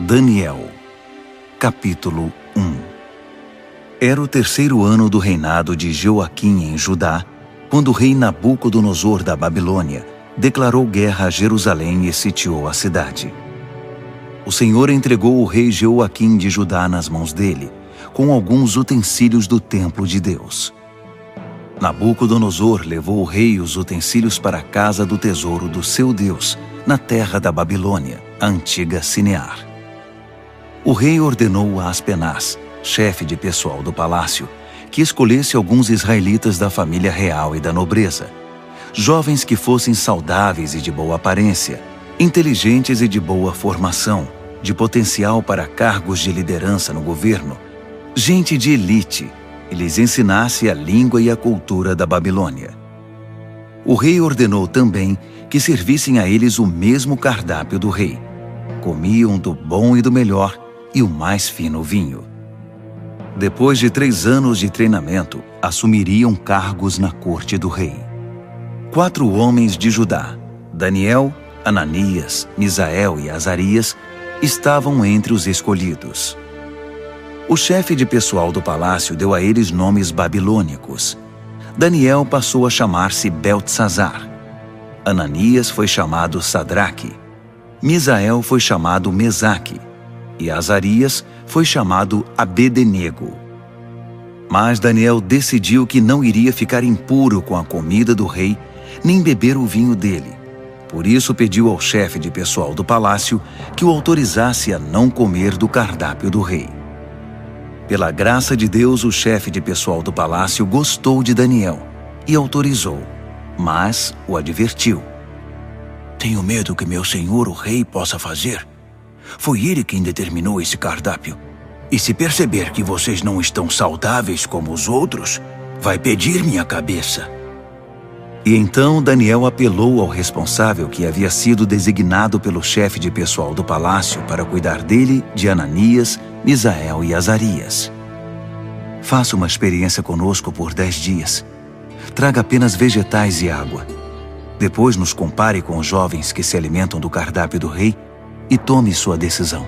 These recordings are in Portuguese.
Daniel, capítulo 1. Era o 3º ano do reinado de Joaquim em Judá, quando o rei Nabucodonosor da Babilônia declarou guerra a Jerusalém e sitiou a cidade. O Senhor entregou o rei Joaquim de Judá nas mãos dele, com alguns utensílios do templo de Deus. Nabucodonosor levou o rei e os utensílios para a casa do tesouro do seu Deus, na terra da Babilônia, a antiga Sinear. O rei ordenou a Aspenaz, chefe de pessoal do palácio, que escolhesse alguns israelitas da família real e da nobreza, jovens que fossem saudáveis e de boa aparência, inteligentes e de boa formação, de potencial para cargos de liderança no governo, gente de elite, e lhes ensinasse a língua e a cultura da Babilônia. O rei ordenou também que servissem a eles o mesmo cardápio do rei. Comiam do bom e do melhor e o mais fino vinho. Depois de 3 anos de treinamento, assumiriam cargos na corte do rei. 4 homens de Judá, Daniel, Ananias, Misael e Azarias, estavam entre os escolhidos. O chefe de pessoal do palácio deu a eles nomes babilônicos. Daniel passou a chamar-se Beltesazar. Ananias foi chamado Sadraque. Misael foi chamado Mesaque. E Azarias foi chamado Abed-nego. Mas Daniel decidiu que não iria ficar impuro com a comida do rei, nem beber o vinho dele. Por isso pediu ao chefe de pessoal do palácio que o autorizasse a não comer do cardápio do rei. Pela graça de Deus, o chefe de pessoal do palácio gostou de Daniel e autorizou, mas o advertiu. Tenho medo que meu senhor, o rei, possa fazer. Foi ele quem determinou esse cardápio. E se perceber que vocês não estão saudáveis como os outros, vai pedir minha cabeça. E então Daniel apelou ao responsável que havia sido designado pelo chefe de pessoal do palácio para cuidar dele, de Ananias, Misael e Azarias. Faça uma experiência conosco por 10 dias. Traga apenas vegetais e água. Depois nos compare com os jovens que se alimentam do cardápio do rei e tome sua decisão.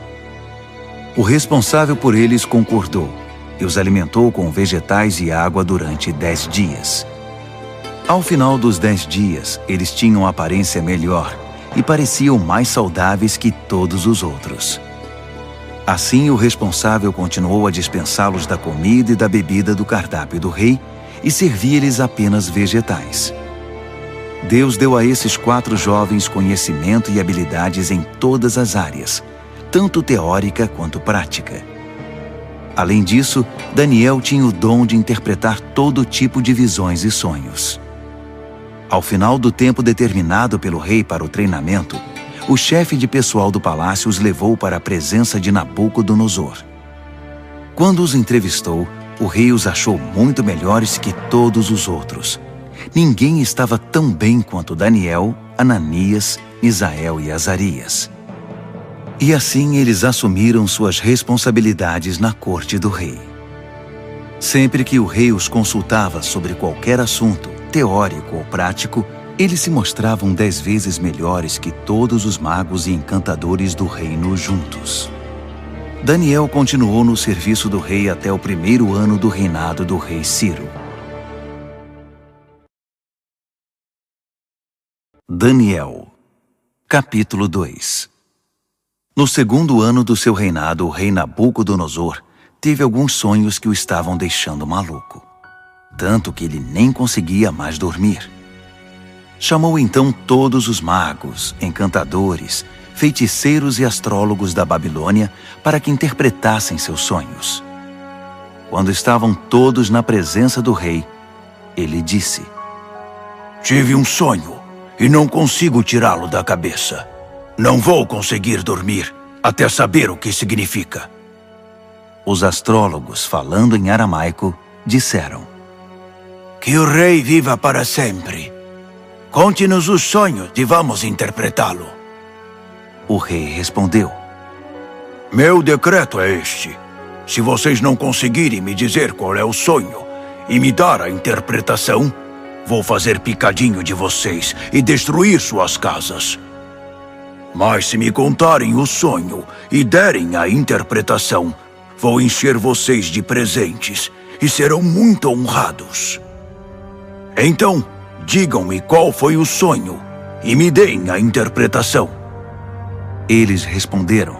O responsável por eles concordou e os alimentou com vegetais e água durante 10 dias. Ao final dos 10 dias, eles tinham aparência melhor e pareciam mais saudáveis que todos os outros. Assim, o responsável continuou a dispensá-los da comida e da bebida do cardápio do rei e servia-lhes apenas vegetais. Deus deu a esses 4 jovens conhecimento e habilidades em todas as áreas, tanto teórica quanto prática. Além disso, Daniel tinha o dom de interpretar todo tipo de visões e sonhos. Ao final do tempo determinado pelo rei para o treinamento, o chefe de pessoal do palácio os levou para a presença de Nabucodonosor. Quando os entrevistou, o rei os achou muito melhores que todos os outros. Ninguém estava tão bem quanto Daniel, Ananias, Misael e Azarias. E assim eles assumiram suas responsabilidades na corte do rei. Sempre que o rei os consultava sobre qualquer assunto, teórico ou prático, eles se mostravam 10 vezes melhores que todos os magos e encantadores do reino juntos. Daniel continuou no serviço do rei até o 1º ano do reinado do rei Ciro. Daniel, capítulo 2. No 2º ano do seu reinado, o rei Nabucodonosor teve alguns sonhos que o estavam deixando maluco, tanto que ele nem conseguia mais dormir. Chamou então todos os magos, encantadores, feiticeiros e astrólogos da Babilônia para que interpretassem seus sonhos. Quando estavam todos na presença do rei, ele disse: Tive um sonho e não consigo tirá-lo da cabeça. Não vou conseguir dormir até saber o que significa. Os astrólogos, falando em aramaico, disseram: Que o rei viva para sempre. Conte-nos os sonhos e vamos interpretá-lo. O rei respondeu: Meu decreto é este. Se vocês não conseguirem me dizer qual é o sonho e me dar a interpretação, vou fazer picadinho de vocês e destruir suas casas. Mas se me contarem o sonho e derem a interpretação, vou encher vocês de presentes e serão muito honrados. Então, digam-me qual foi o sonho e me deem a interpretação. Eles responderam: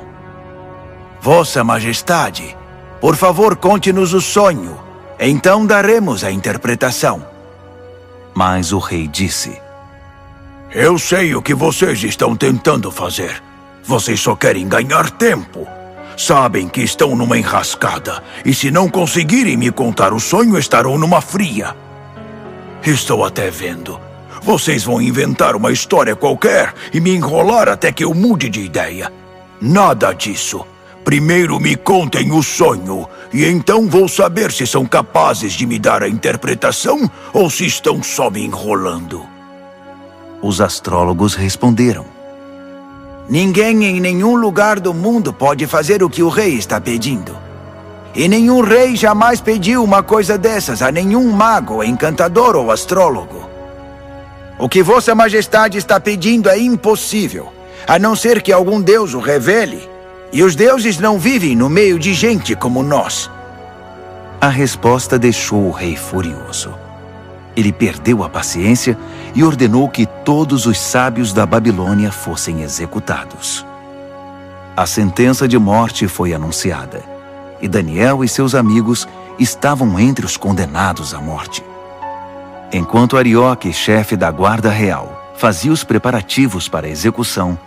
Vossa Majestade, por favor, conte-nos o sonho. Então daremos a interpretação. Mas o rei disse: Eu sei o que vocês estão tentando fazer. Vocês só querem ganhar tempo. Sabem que estão numa enrascada, e se não conseguirem me contar o sonho, estarão numa fria. Estou até vendo. Vocês vão inventar uma história qualquer e me enrolar até que eu mude de ideia. Nada disso. Primeiro me contem o sonho, e então vou saber se são capazes de me dar a interpretação ou se estão só me enrolando. Os astrólogos responderam: Ninguém em nenhum lugar do mundo pode fazer o que o rei está pedindo. E nenhum rei jamais pediu uma coisa dessas a nenhum mago, encantador ou astrólogo. O que Vossa Majestade está pedindo é impossível, a não ser que algum deus o revele. E os deuses não vivem no meio de gente como nós. A resposta deixou o rei furioso. Ele perdeu a paciência e ordenou que todos os sábios da Babilônia fossem executados. A sentença de morte foi anunciada, e Daniel e seus amigos estavam entre os condenados à morte. Enquanto Arioque, chefe da guarda real, fazia os preparativos para a execução,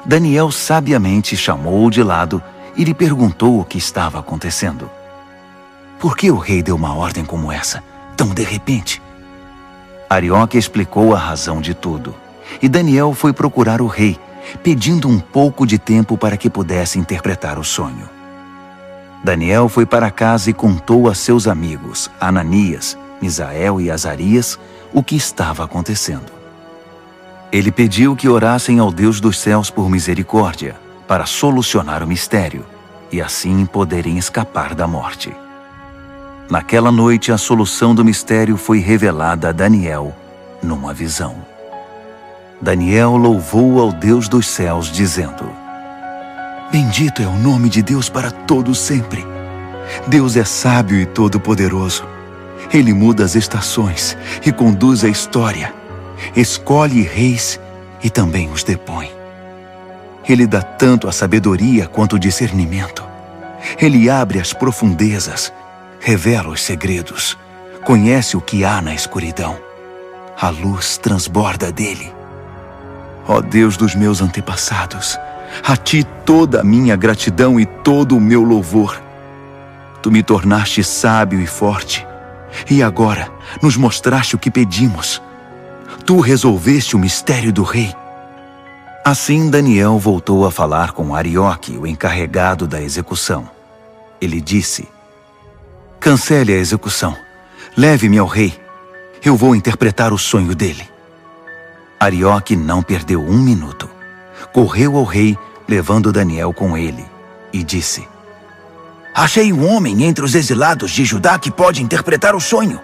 Daniel sabiamente chamou-o de lado e lhe perguntou o que estava acontecendo. Por que o rei deu uma ordem como essa, tão de repente? Arioque explicou a razão de tudo, e Daniel foi procurar o rei, pedindo um pouco de tempo para que pudesse interpretar o sonho. Daniel foi para casa e contou a seus amigos, Ananias, Misael e Azarias, o que estava acontecendo. Ele pediu que orassem ao Deus dos céus por misericórdia, para solucionar o mistério, e assim poderem escapar da morte. Naquela noite, a solução do mistério foi revelada a Daniel numa visão. Daniel louvou ao Deus dos céus, dizendo: Bendito é o nome de Deus para todo sempre. Deus é sábio e todo-poderoso. Ele muda as estações e conduz a história. Escolhe reis e também os depõe. Ele dá tanto a sabedoria quanto o discernimento. Ele abre as profundezas, revela os segredos, conhece o que há na escuridão. A luz transborda dele. Ó Deus dos meus antepassados, a ti toda a minha gratidão e todo o meu louvor. Tu me tornaste sábio e forte, e agora nos mostraste o que pedimos. Tu resolveste o mistério do rei. Assim Daniel voltou a falar com Arioque, o encarregado da execução. Ele disse: Cancele a execução. Leve-me ao rei. Eu vou interpretar o sonho dele. Arioque não perdeu um minuto. Correu ao rei, levando Daniel com ele, e disse: Achei um homem entre os exilados de Judá que pode interpretar o sonho.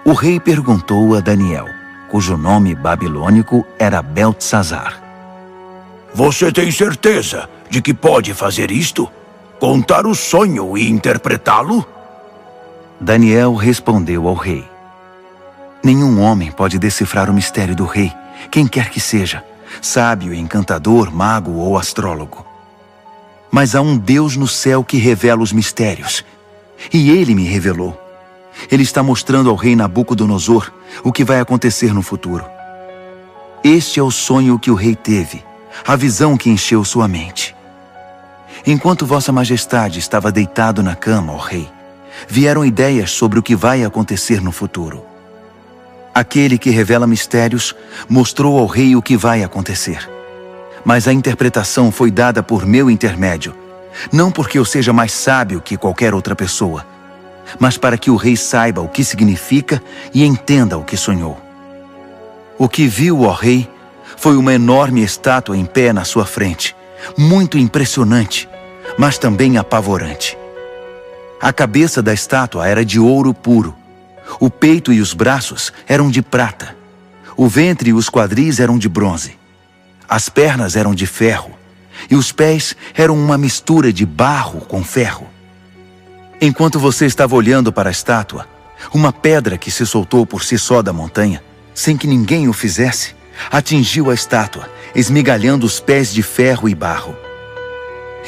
O rei perguntou a Daniel, cujo nome babilônico era Beltesazar: Você tem certeza de que pode fazer isto? Contar o sonho e interpretá-lo? Daniel respondeu ao rei: Nenhum homem pode decifrar o mistério do rei, quem quer que seja, sábio, encantador, mago ou astrólogo. Mas há um Deus no céu que revela os mistérios, e ele me revelou. Ele está mostrando ao rei Nabucodonosor o que vai acontecer no futuro. Este é o sonho que o rei teve, a visão que encheu sua mente. Enquanto Vossa Majestade estava deitado na cama, ó rei, vieram ideias sobre o que vai acontecer no futuro. Aquele que revela mistérios mostrou ao rei o que vai acontecer. Mas a interpretação foi dada por meu intermédio, não porque eu seja mais sábio que qualquer outra pessoa, mas para que o rei saiba o que significa e entenda o que sonhou. O que viu, ó rei, foi uma enorme estátua em pé na sua frente, muito impressionante, mas também apavorante. A cabeça da estátua era de ouro puro, o peito e os braços eram de prata, o ventre e os quadris eram de bronze. As pernas eram de ferro, e os pés eram uma mistura de barro com ferro. Enquanto você estava olhando para a estátua, uma pedra que se soltou por si só da montanha, sem que ninguém o fizesse, atingiu a estátua, esmigalhando os pés de ferro e barro.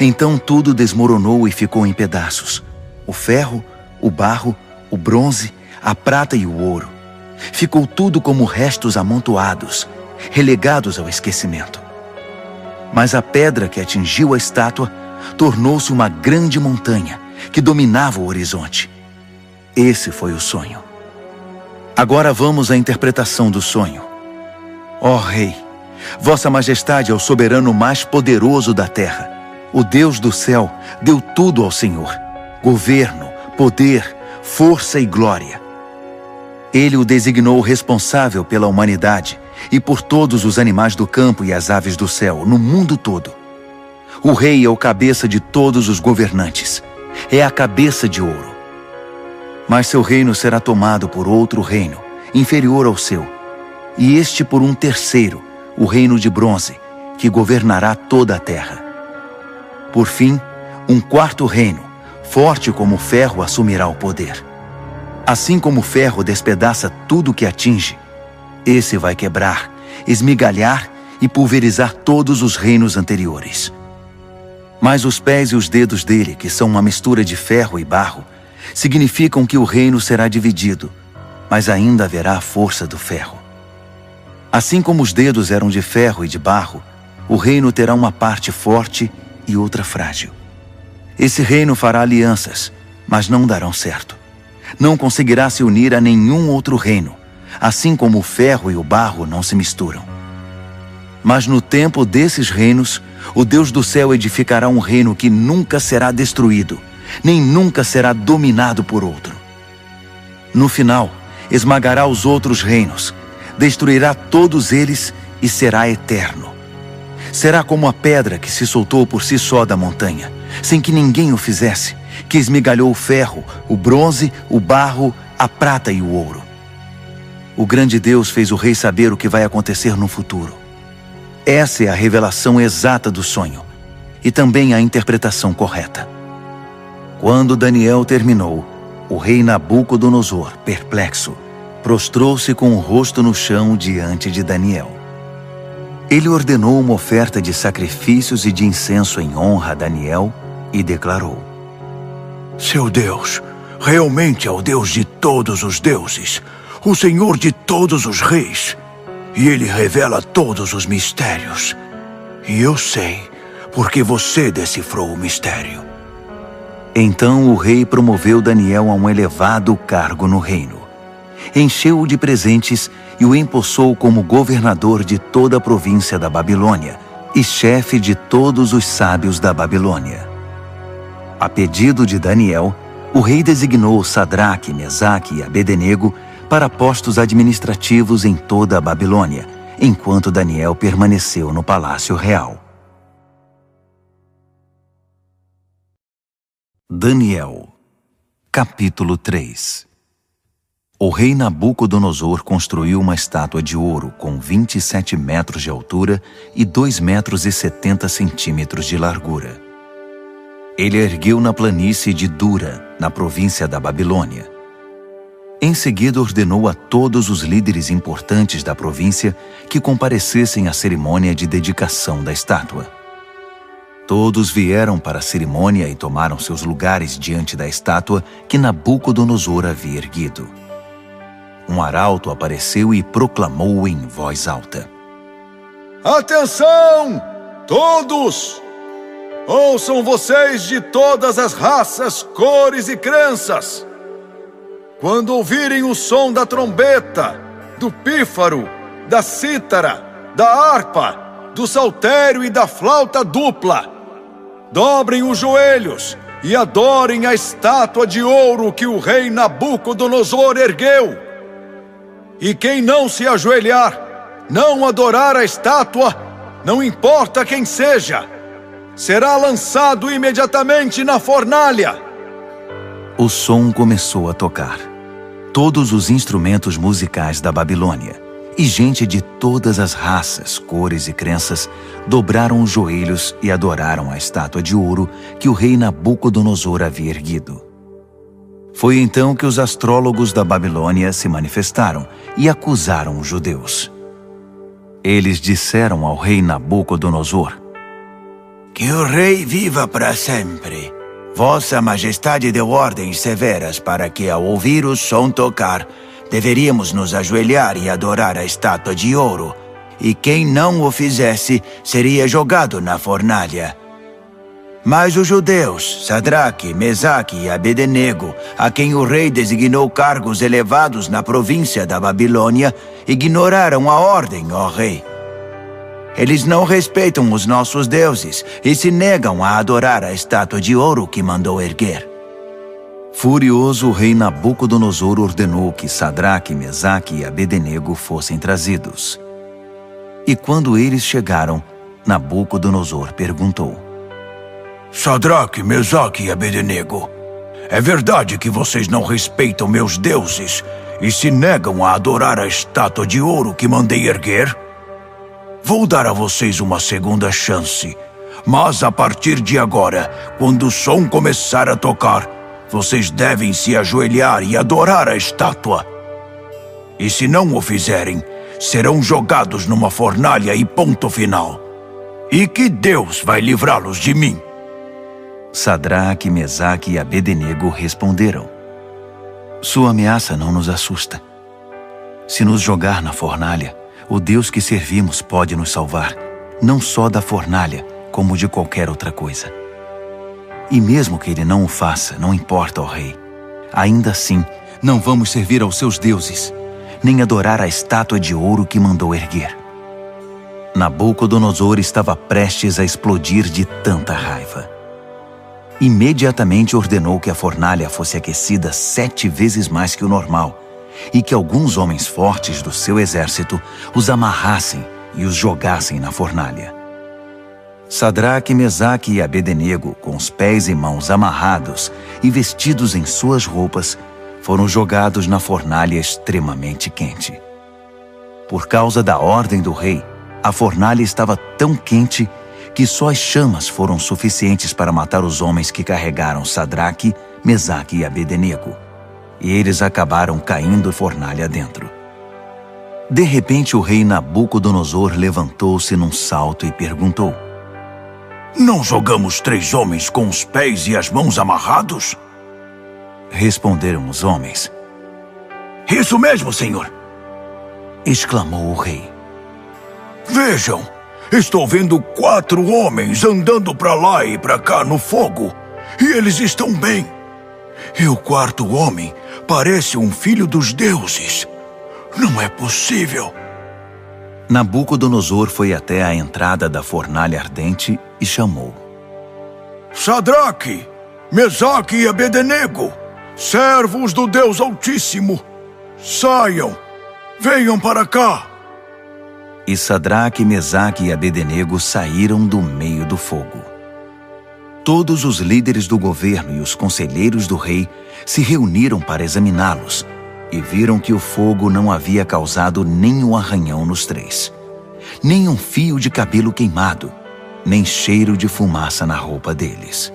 Então tudo desmoronou e ficou em pedaços. O ferro, o barro, o bronze, a prata e o ouro. Ficou tudo como restos amontoados, relegados ao esquecimento. Mas a pedra que atingiu a estátua tornou-se uma grande montanha que dominava o horizonte. Esse foi o sonho. Agora vamos à interpretação do sonho. Ó Rei, Vossa Majestade é o soberano mais poderoso da terra. O Deus do céu deu tudo ao Senhor: governo, poder, força e glória. Ele o designou responsável pela humanidade e por todos os animais do campo e as aves do céu, no mundo todo. O rei é o cabeça de todos os governantes. É a cabeça de ouro. Mas seu reino será tomado por outro reino, inferior ao seu, e este por um terceiro, o reino de bronze, que governará toda a terra. Por fim, um quarto reino, forte como o ferro, assumirá o poder. Assim como o ferro despedaça tudo que atinge, esse vai quebrar, esmigalhar e pulverizar todos os reinos anteriores. Mas os pés e os dedos dele, que são uma mistura de ferro e barro, significam que o reino será dividido, mas ainda haverá a força do ferro. Assim como os dedos eram de ferro e de barro, o reino terá uma parte forte e outra frágil. Esse reino fará alianças, mas não darão certo. Não conseguirá se unir a nenhum outro reino, assim como o ferro e o barro não se misturam. Mas no tempo desses reinos, o Deus do céu edificará um reino que nunca será destruído, nem nunca será dominado por outro. No final, esmagará os outros reinos, destruirá todos eles e será eterno. Será como a pedra que se soltou por si só da montanha, sem que ninguém o fizesse, que esmigalhou o ferro, o bronze, o barro, a prata e o ouro. O grande Deus fez o rei saber o que vai acontecer no futuro. Essa é a revelação exata do sonho, e também a interpretação correta. Quando Daniel terminou, o rei Nabucodonosor, perplexo, prostrou-se com o rosto no chão diante de Daniel. Ele ordenou uma oferta de sacrifícios e de incenso em honra a Daniel e declarou: Seu Deus realmente é o Deus de todos os deuses, o Senhor de todos os reis, e Ele revela todos os mistérios. E eu sei, porque você decifrou o mistério. Então o rei promoveu Daniel a um elevado cargo no reino. Encheu-o de presentes e o empossou como governador de toda a província da Babilônia e chefe de todos os sábios da Babilônia. A pedido de Daniel, o rei designou Sadraque, Mesaque e Abednego para postos administrativos em toda a Babilônia, enquanto Daniel permaneceu no palácio real. Daniel, capítulo 3. O rei Nabucodonosor construiu uma estátua de ouro com 27 metros de altura e 2,70 metros de largura. Ele a ergueu na planície de Dura, na província da Babilônia. Em seguida ordenou a todos os líderes importantes da província que comparecessem à cerimônia de dedicação da estátua. Todos vieram para a cerimônia e tomaram seus lugares diante da estátua que Nabucodonosor havia erguido. Um arauto apareceu e proclamou em voz alta: Atenção, todos! Ouçam vocês de todas as raças, cores e crenças! Quando ouvirem o som da trombeta, do pífaro, da cítara, da harpa, do saltério e da flauta dupla, dobrem os joelhos e adorem a estátua de ouro que o rei Nabucodonosor ergueu. E quem não se ajoelhar, não adorar a estátua, não importa quem seja, será lançado imediatamente na fornalha. O som começou a tocar. Todos os instrumentos musicais da Babilônia e gente de todas as raças, cores e crenças dobraram os joelhos e adoraram a estátua de ouro que o rei Nabucodonosor havia erguido. Foi então que os astrólogos da Babilônia se manifestaram e acusaram os judeus. Eles disseram ao rei Nabucodonosor: Que o rei viva para sempre. Vossa Majestade deu ordens severas para que, ao ouvir o som tocar, deveríamos nos ajoelhar e adorar a estátua de ouro, e quem não o fizesse seria jogado na fornalha. Mas os judeus, Sadraque, Mesaque e Abednego, a quem o rei designou cargos elevados na província da Babilônia, ignoraram a ordem, ó rei. Eles não respeitam os nossos deuses e se negam a adorar a estátua de ouro que mandou erguer. Furioso, o rei Nabucodonosor ordenou que Sadraque, Mesaque e Abednego fossem trazidos. E quando eles chegaram, Nabucodonosor perguntou: Sadraque, Mesaque e Abednego, é verdade que vocês não respeitam meus deuses e se negam a adorar a estátua de ouro que mandei erguer? Vou dar a vocês uma segunda chance, mas a partir de agora, quando o som começar a tocar, vocês devem se ajoelhar e adorar a estátua. E se não o fizerem, serão jogados numa fornalha e ponto final. E que Deus vai livrá-los de mim? Sadraque, Mesaque e Abednego responderam: Sua ameaça não nos assusta. Se nos jogar na fornalha, o Deus que servimos pode nos salvar, não só da fornalha, como de qualquer outra coisa. E mesmo que ele não o faça, não importa, ó rei. Ainda assim, não vamos servir aos seus deuses, nem adorar a estátua de ouro que mandou erguer. Nabucodonosor estava prestes a explodir de tanta raiva. Imediatamente ordenou que a fornalha fosse aquecida 7 vezes mais que o normal, e que alguns homens fortes do seu exército os amarrassem e os jogassem na fornalha. Sadraque, Mesaque e Abednego, com os pés e mãos amarrados e vestidos em suas roupas, foram jogados na fornalha extremamente quente. Por causa da ordem do rei, a fornalha estava tão quente que só as chamas foram suficientes para matar os homens que carregaram Sadraque, Mesaque e Abednego. E eles acabaram caindo fornalha dentro. De repente, o rei Nabucodonosor levantou-se num salto e perguntou: Não jogamos 3 homens com os pés e as mãos amarrados? Responderam os homens. Isso mesmo, senhor! Exclamou o rei. Vejam, estou vendo 4 homens andando para lá e para cá no fogo, e eles estão bem. E o 4º homem parece um filho dos deuses. Não é possível. Nabucodonosor foi até a entrada da fornalha ardente e chamou: Sadraque, Mesaque e Abednego, servos do Deus Altíssimo, saiam, venham para cá. E Sadraque, Mesaque e Abednego saíram do meio do fogo. Todos os líderes do governo e os conselheiros do rei se reuniram para examiná-los e viram que o fogo não havia causado nenhum arranhão nos 3, nem um fio de cabelo queimado, nem cheiro de fumaça na roupa deles.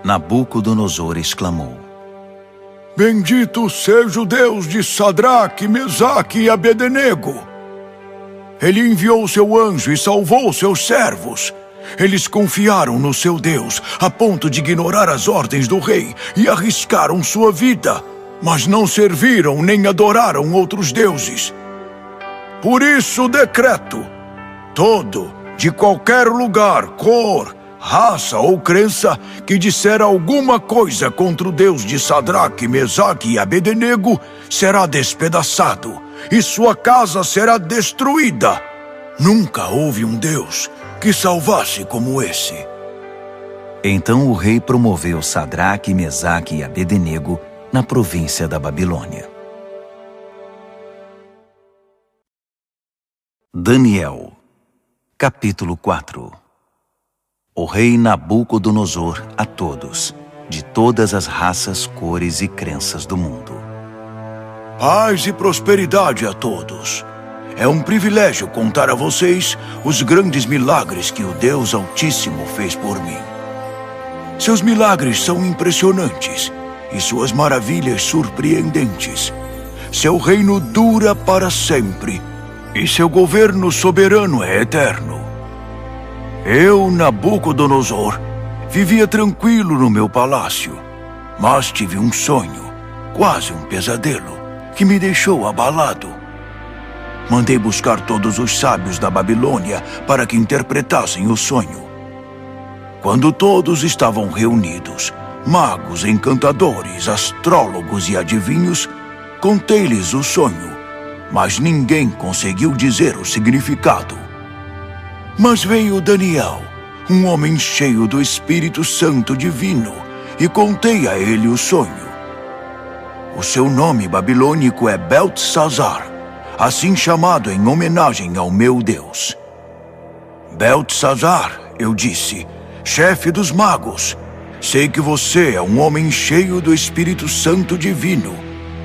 Nabucodonosor exclamou: Bendito seja o Deus de Sadraque, Mesaque e Abednego! Ele enviou seu anjo e salvou seus servos. Eles confiaram no seu Deus a ponto de ignorar as ordens do rei e arriscaram sua vida, mas não serviram nem adoraram outros deuses. Por isso decreto: todo, de qualquer lugar, cor, raça ou crença, que disser alguma coisa contra o Deus de Sadraque, Mesaque e Abednego, será despedaçado, e sua casa será destruída. Nunca houve um Deus que salvasse como esse. Então o rei promoveu Sadraque, Mesaque e Abednego na província da Babilônia. Daniel, capítulo 4. O rei Nabucodonosor a todos, de todas as raças, cores e crenças do mundo. Paz e prosperidade a todos. É um privilégio contar a vocês os grandes milagres que o Deus Altíssimo fez por mim. Seus milagres são impressionantes e suas maravilhas surpreendentes. Seu reino dura para sempre e seu governo soberano é eterno. Eu, Nabucodonosor, vivia tranquilo no meu palácio, mas tive um sonho, quase um pesadelo, que me deixou abalado. Mandei buscar todos os sábios da Babilônia para que interpretassem o sonho. Quando todos estavam reunidos, magos, encantadores, astrólogos e adivinhos, contei-lhes o sonho, mas ninguém conseguiu dizer o significado. Mas veio Daniel, um homem cheio do Espírito Santo Divino, e contei a ele o sonho. O seu nome babilônico é Beltesazar, assim chamado em homenagem ao meu Deus. Beltesazar, eu disse, chefe dos magos, sei que você é um homem cheio do Espírito Santo Divino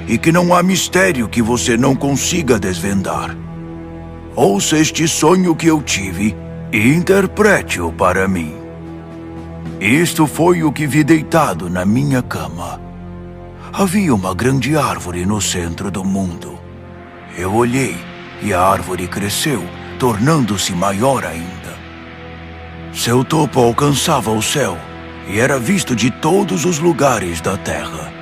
e que não há mistério que você não consiga desvendar. Ouça este sonho que eu tive e interprete-o para mim. Isto foi o que vi deitado na minha cama. Havia uma grande árvore no centro do mundo. Eu olhei e a árvore cresceu, tornando-se maior ainda. Seu topo alcançava o céu e era visto de todos os lugares da terra.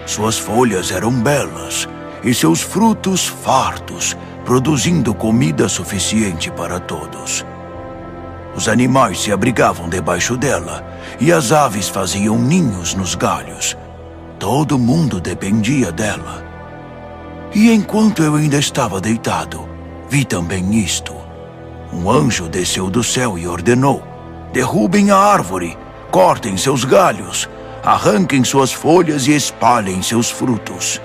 Suas folhas eram belas e seus frutos fartos, produzindo comida suficiente para todos. Os animais se abrigavam debaixo dela e as aves faziam ninhos nos galhos. Todo mundo dependia dela. E enquanto eu ainda estava deitado, vi também isto. Um anjo desceu do céu e ordenou: derrubem a árvore, cortem seus galhos, arranquem suas folhas e espalhem seus frutos.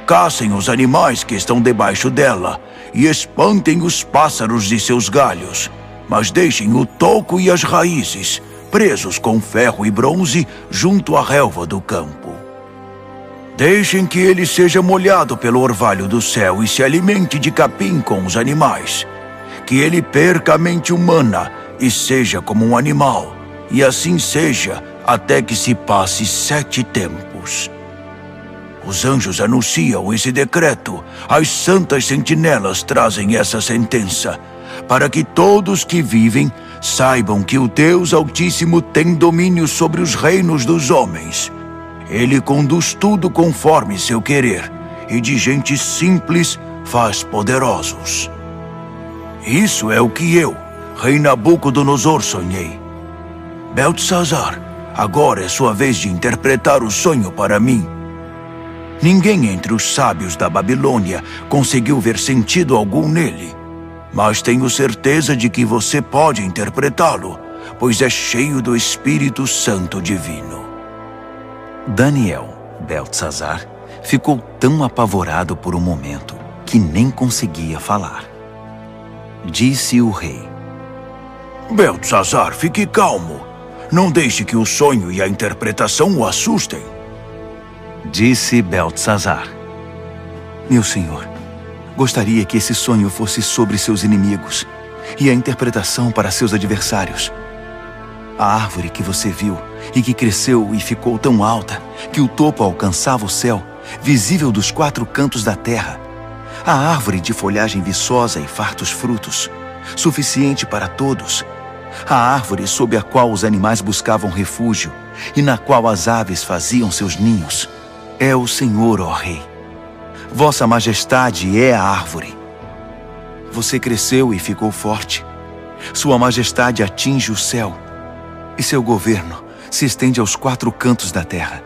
Caçem os animais que estão debaixo dela e espantem os pássaros de seus galhos, mas deixem o toco e as raízes presos com ferro e bronze junto à relva do campo. Deixem que ele seja molhado pelo orvalho do céu e se alimente de capim com os animais. Que ele perca a mente humana e seja como um animal, e assim seja até que se passe 7 tempos. Os anjos anunciam esse decreto, as santas sentinelas trazem essa sentença, para que todos que vivem saibam que o Deus Altíssimo tem domínio sobre os reinos dos homens. Ele conduz tudo conforme seu querer, e de gente simples faz poderosos. Isso é o que eu, rei Nabucodonosor, sonhei. Beltesazar, agora é sua vez de interpretar o sonho para mim. Ninguém entre os sábios da Babilônia conseguiu ver sentido algum nele, mas tenho certeza de que você pode interpretá-lo, pois é cheio do Espírito Santo Divino. Daniel, Beltesazar, ficou tão apavorado por um momento que nem conseguia falar. Disse o rei: Beltesazar, fique calmo. Não deixe que o sonho e a interpretação o assustem. Disse Beltesazar: meu senhor, gostaria que esse sonho fosse sobre seus inimigos e a interpretação para seus adversários. A árvore que você viu e que cresceu e ficou tão alta que o topo alcançava o céu, visível dos 4 cantos da terra. A árvore de folhagem viçosa e fartos frutos, suficiente para todos. A árvore sob a qual os animais buscavam refúgio e na qual as aves faziam seus ninhos. É o Senhor, ó Rei. Vossa Majestade é a árvore. Você cresceu e ficou forte. Sua Majestade atinge o céu e seu governo se estende aos 4 cantos da terra.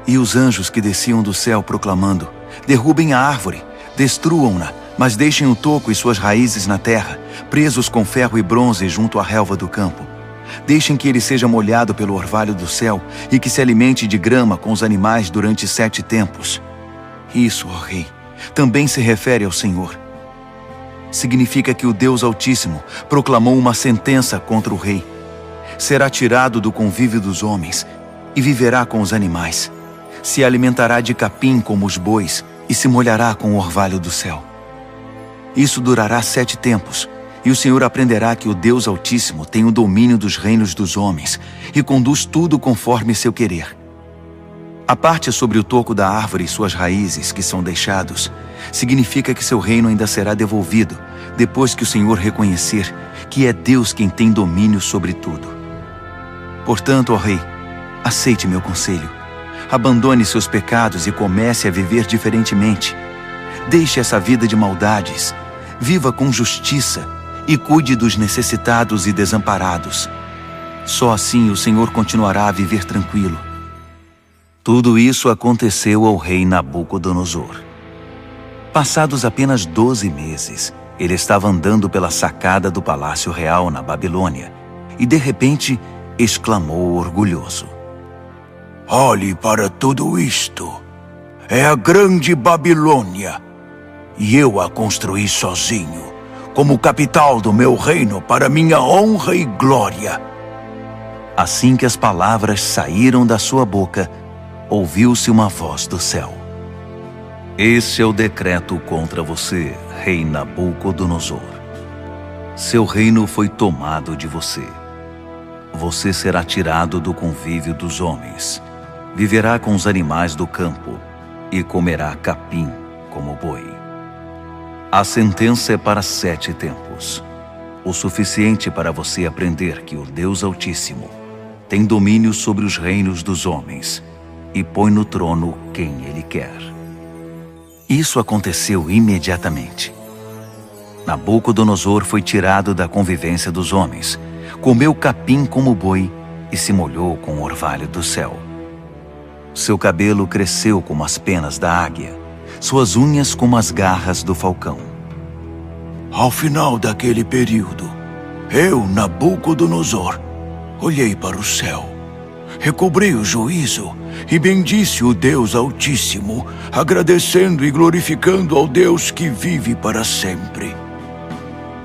E os anjos que desciam do céu proclamando: derrubem a árvore, destruam-na, mas deixem o toco e suas raízes na terra, presos com ferro e bronze junto à relva do campo. Deixem que ele seja molhado pelo orvalho do céu e que se alimente de grama com os animais durante 7 tempos. Isso, ó Rei, também se refere ao Senhor. Significa que o Deus Altíssimo proclamou uma sentença contra o rei. Será tirado do convívio dos homens e viverá com os animais. Se alimentará de capim como os bois e se molhará com o orvalho do céu. Isso durará 7 tempos, e o Senhor aprenderá que o Deus Altíssimo tem o domínio dos reinos dos homens e conduz tudo conforme seu querer. A parte sobre o toco da árvore e suas raízes que são deixados significa que seu reino ainda será devolvido depois que o Senhor reconhecer que é Deus quem tem domínio sobre tudo. Portanto, ó rei, aceite meu conselho. Abandone seus pecados e comece a viver diferentemente. Deixe essa vida de maldades. Viva com justiça e cuide dos necessitados e desamparados. Só assim o Senhor continuará a viver tranquilo. Tudo isso aconteceu ao rei Nabucodonosor. Passados apenas 12 meses, ele estava andando pela sacada do palácio real na Babilônia e, de repente, exclamou orgulhoso: Olhe para tudo isto. É a grande Babilônia. E eu a construí sozinho, como capital do meu reino para minha honra e glória. Assim que as palavras saíram da sua boca, ouviu-se uma voz do céu: Esse é o decreto contra você, rei Nabucodonosor. Seu reino foi tomado de você. Você será tirado do convívio dos homens, viverá com os animais do campo e comerá capim como boi. A sentença é para 7 tempos, o suficiente para você aprender que o Deus Altíssimo tem domínio sobre os reinos dos homens e põe no trono quem ele quer. Isso aconteceu imediatamente. Nabucodonosor foi tirado da convivência dos homens, comeu capim como boi e se molhou com o orvalho do céu. Seu cabelo cresceu como as penas da águia, suas unhas como as garras do falcão. Ao final daquele período, eu, Nabucodonosor, olhei para o céu, recobrei o juízo e bendisse o Deus Altíssimo, agradecendo e glorificando ao Deus que vive para sempre.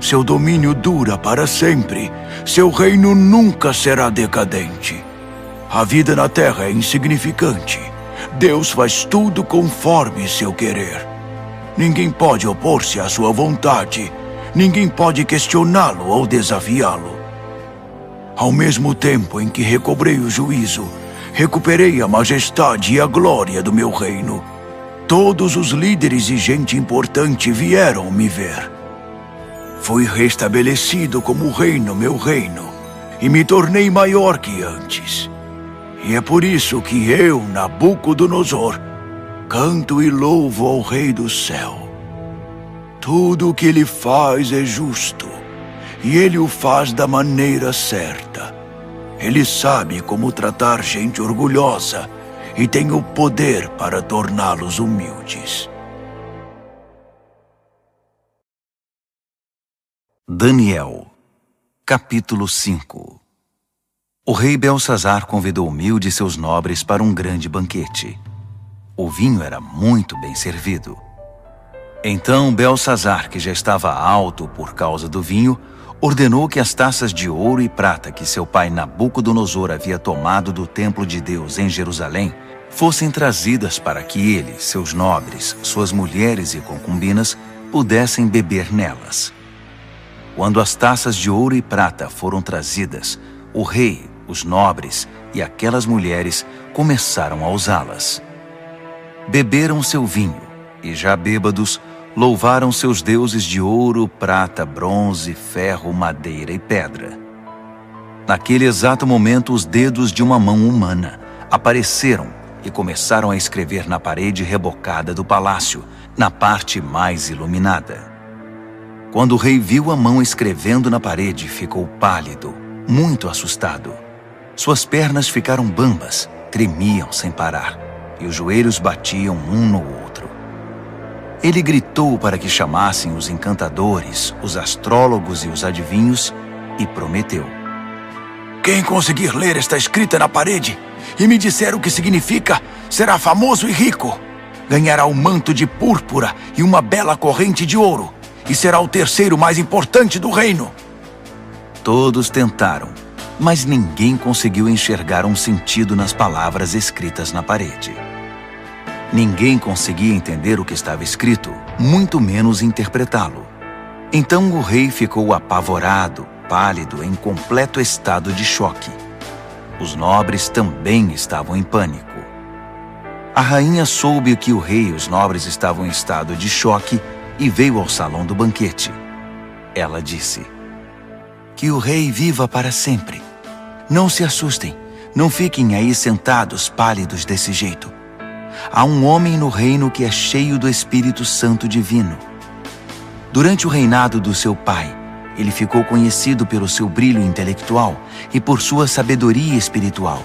Seu domínio dura para sempre, seu reino nunca será decadente. A vida na terra é insignificante. Deus faz tudo conforme seu querer. Ninguém pode opor-se à sua vontade. Ninguém pode questioná-lo ou desafiá-lo. Ao mesmo tempo em que recobrei o juízo, recuperei a majestade e a glória do meu reino. Todos os líderes e gente importante vieram me ver. Fui restabelecido como rei no meu reino e me tornei maior que antes. E é por isso que eu, Nabucodonosor, canto e louvo ao Rei do céu. Tudo o que ele faz é justo, e ele o faz da maneira certa. Ele sabe como tratar gente orgulhosa e tem o poder para torná-los humildes. Daniel, capítulo 5. O rei Belsazar convidou Mil de seus nobres para um grande banquete. O vinho era muito bem servido. Então Belsazar, que já estava alto por causa do vinho, ordenou que as taças de ouro e prata que seu pai Nabucodonosor havia tomado do templo de Deus em Jerusalém fossem trazidas para que ele, seus nobres, suas mulheres e concubinas pudessem beber nelas. Quando as taças de ouro e prata foram trazidas, o rei, os nobres e aquelas mulheres começaram a usá-las. Beberam seu vinho e, já bêbados, louvaram seus deuses de ouro, prata, bronze, ferro, madeira e pedra. Naquele exato momento, os dedos de uma mão humana apareceram e começaram a escrever na parede rebocada do palácio, na parte mais iluminada. Quando o rei viu a mão escrevendo na parede, ficou pálido, muito assustado. Suas pernas ficaram bambas, tremiam sem parar, e os joelhos batiam um no outro. Ele gritou para que chamassem os encantadores, os astrólogos e os adivinhos, e prometeu: Quem conseguir ler esta escrita na parede e me disser o que significa, será famoso e rico. Ganhará um manto de púrpura e uma bela corrente de ouro, e será o terceiro mais importante do reino. Todos tentaram, mas ninguém conseguiu enxergar um sentido nas palavras escritas na parede. Ninguém conseguia entender o que estava escrito, muito menos interpretá-lo. Então o rei ficou apavorado, pálido, em completo estado de choque. Os nobres também estavam em pânico. A rainha soube que o rei e os nobres estavam em estado de choque e veio ao salão do banquete. Ela disse: "Que o rei viva para sempre. Não se assustem, não fiquem aí sentados pálidos desse jeito. Há um homem no reino que é cheio do Espírito Santo divino. Durante o reinado do seu pai, ele ficou conhecido pelo seu brilho intelectual e por sua sabedoria espiritual.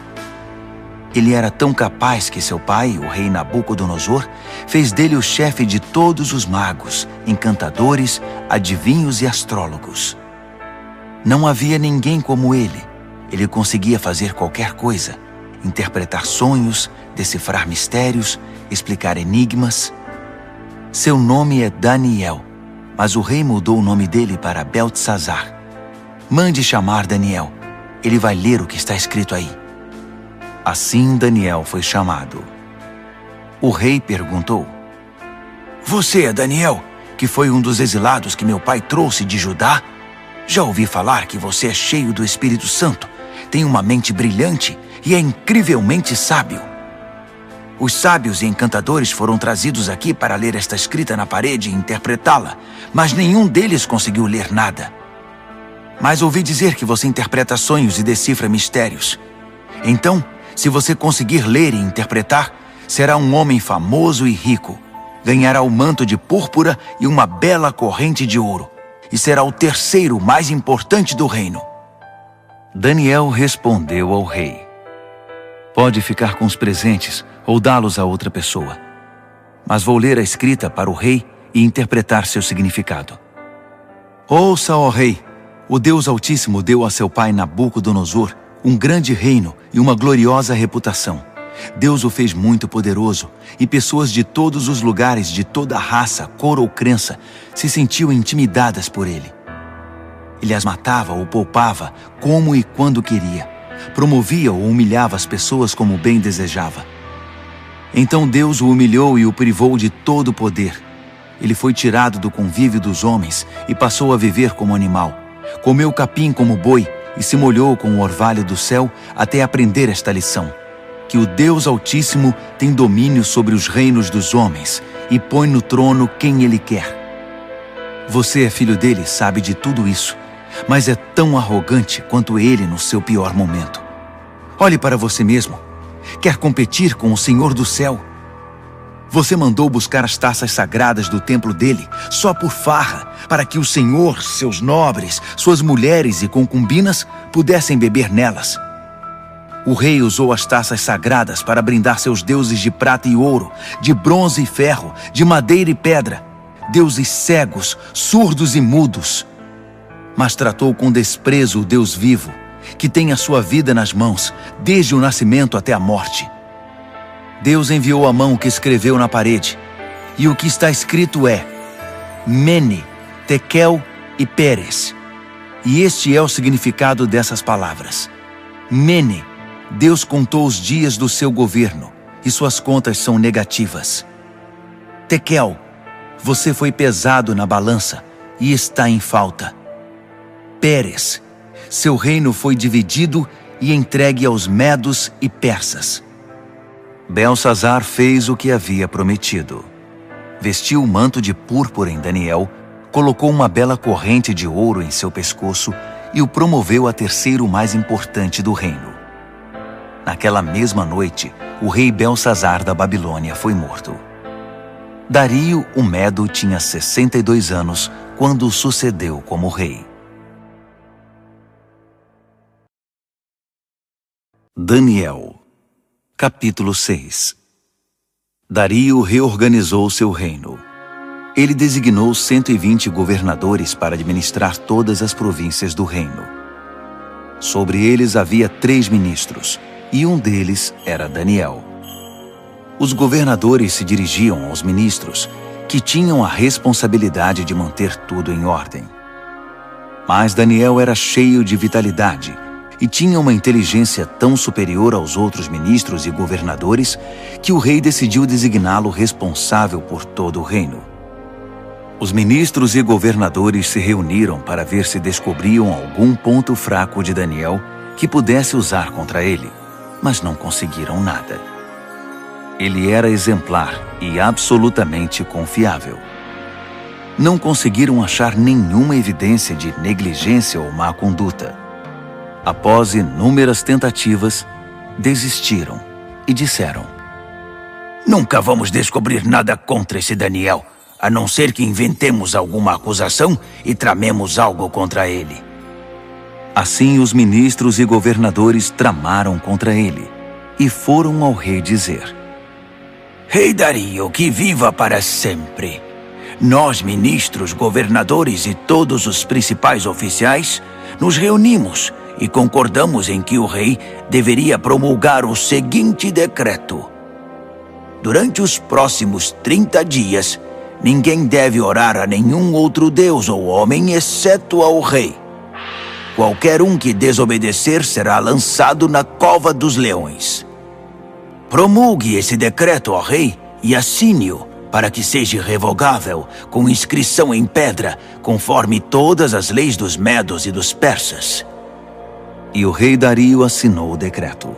Ele era tão capaz que seu pai, o rei Nabucodonosor, fez dele o chefe de todos os magos, encantadores, adivinhos e astrólogos. Não havia ninguém como ele. Ele conseguia fazer qualquer coisa: interpretar sonhos, decifrar mistérios, explicar enigmas. Seu nome é Daniel, mas o rei mudou o nome dele para Beltesazar. Mande chamar Daniel. Ele vai ler o que está escrito aí." Assim Daniel foi chamado. O rei perguntou: "Você é Daniel, que foi um dos exilados que meu pai trouxe de Judá? Já ouvi falar que você é cheio do Espírito Santo, tem uma mente brilhante e é incrivelmente sábio. Os sábios e encantadores foram trazidos aqui para ler esta escrita na parede e interpretá-la, mas nenhum deles conseguiu ler nada. Mas ouvi dizer que você interpreta sonhos e decifra mistérios. Então, se você conseguir ler e interpretar, será um homem famoso e rico. Ganhará o manto de púrpura e uma bela corrente de ouro, e será o terceiro mais importante do reino." Daniel respondeu ao rei: "Pode ficar com os presentes ou dá-los a outra pessoa. Mas vou ler a escrita para o rei e interpretar seu significado. Ouça, ó rei, o Deus Altíssimo deu a seu pai Nabucodonosor um grande reino e uma gloriosa reputação. Deus o fez muito poderoso, e pessoas de todos os lugares, de toda raça, cor ou crença, se sentiam intimidadas por ele. Ele as matava ou poupava, como e quando queria. Promovia ou humilhava as pessoas como bem desejava. Então Deus o humilhou e o privou de todo o poder. Ele foi tirado do convívio dos homens e passou a viver como animal. Comeu capim como boi e se molhou com o orvalho do céu até aprender esta lição: que o Deus Altíssimo tem domínio sobre os reinos dos homens e põe no trono quem ele quer. Você é filho dele, sabe de tudo isso, mas é tão arrogante quanto ele no seu pior momento. Olhe para você mesmo. Quer competir com o Senhor do céu? Você mandou buscar as taças sagradas do templo dele só por farra, para que o Senhor, seus nobres, suas mulheres e concubinas pudessem beber nelas. O rei usou as taças sagradas para brindar seus deuses de prata e ouro, de bronze e ferro, de madeira e pedra, deuses cegos, surdos e mudos. Mas tratou com desprezo o Deus vivo, que tem a sua vida nas mãos, desde o nascimento até a morte. Deus enviou a mão que escreveu na parede, e o que está escrito é: Mene, Tekel e Peres. E este é o significado dessas palavras. Mene, Deus contou os dias do seu governo, e suas contas são negativas. Tekel, você foi pesado na balança e está em falta. Peres, seu reino foi dividido e entregue aos medos e persas. Beltesazar fez o que havia prometido. Vestiu o manto de púrpura em Daniel, colocou uma bela corrente de ouro em seu pescoço e o promoveu a terceiro mais importante do reino. Naquela mesma noite, o rei Beltesazar da Babilônia foi morto. Dario, o Medo, tinha 62 anos quando o sucedeu como rei. Daniel, capítulo 6. Dario reorganizou seu reino. Ele designou 120 governadores para administrar todas as províncias do reino. Sobre eles havia 3 ministros, e um deles era Daniel. Os governadores se dirigiam aos ministros, que tinham a responsabilidade de manter tudo em ordem. Mas Daniel era cheio de vitalidade e tinha uma inteligência tão superior aos outros ministros e governadores que o rei decidiu designá-lo responsável por todo o reino. Os ministros e governadores se reuniram para ver se descobriam algum ponto fraco de Daniel que pudesse usar contra ele, mas não conseguiram nada. Ele era exemplar e absolutamente confiável. Não conseguiram achar nenhuma evidência de negligência ou má conduta. Após inúmeras tentativas, desistiram e disseram: Nunca vamos descobrir nada contra esse Daniel, a não ser que inventemos alguma acusação e tramemos algo contra ele. Assim, os ministros e governadores tramaram contra ele e foram ao rei dizer: Rei Dario, que viva para sempre! Nós, ministros, governadores e todos os principais oficiais, nos reunimos e concordamos em que o rei deveria promulgar o seguinte decreto: durante os próximos 30 dias, ninguém deve orar a nenhum outro deus ou homem exceto ao rei. Qualquer um que desobedecer será lançado na cova dos leões. Promulgue esse decreto, ó rei, e assine-o para que seja irrevogável, com inscrição em pedra, conforme todas as leis dos medos e dos persas. E o rei Dario assinou o decreto.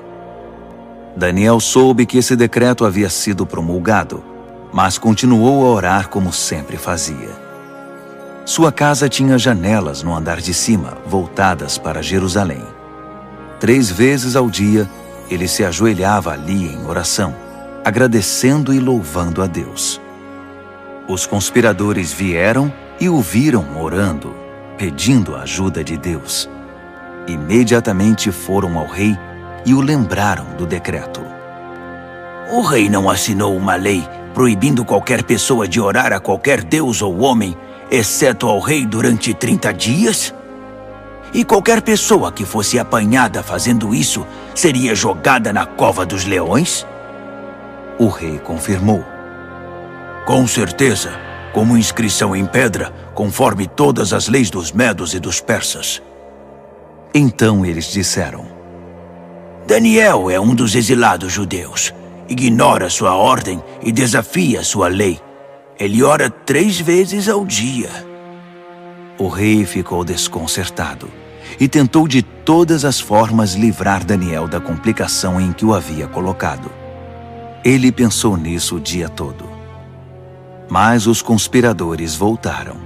Daniel soube que esse decreto havia sido promulgado, mas continuou a orar como sempre fazia. Sua casa tinha janelas no andar de cima, voltadas para Jerusalém. 3 vezes ao dia, ele se ajoelhava ali em oração, agradecendo e louvando a Deus. Os conspiradores vieram e o viram orando, pedindo a ajuda de Deus. Imediatamente foram ao rei e o lembraram do decreto. O rei não assinou uma lei proibindo qualquer pessoa de orar a qualquer deus ou homem, exceto ao rei durante 30 dias? E qualquer pessoa que fosse apanhada fazendo isso seria jogada na cova dos leões? O rei confirmou. Com certeza, como inscrição em pedra, conforme todas as leis dos medos e dos persas. Então eles disseram: Daniel é um dos exilados judeus. Ignora sua ordem e desafia sua lei. Ele ora 3 vezes ao dia. O rei ficou desconcertado e tentou de todas as formas livrar Daniel da complicação em que o havia colocado. Ele pensou nisso o dia todo. Mas os conspiradores voltaram.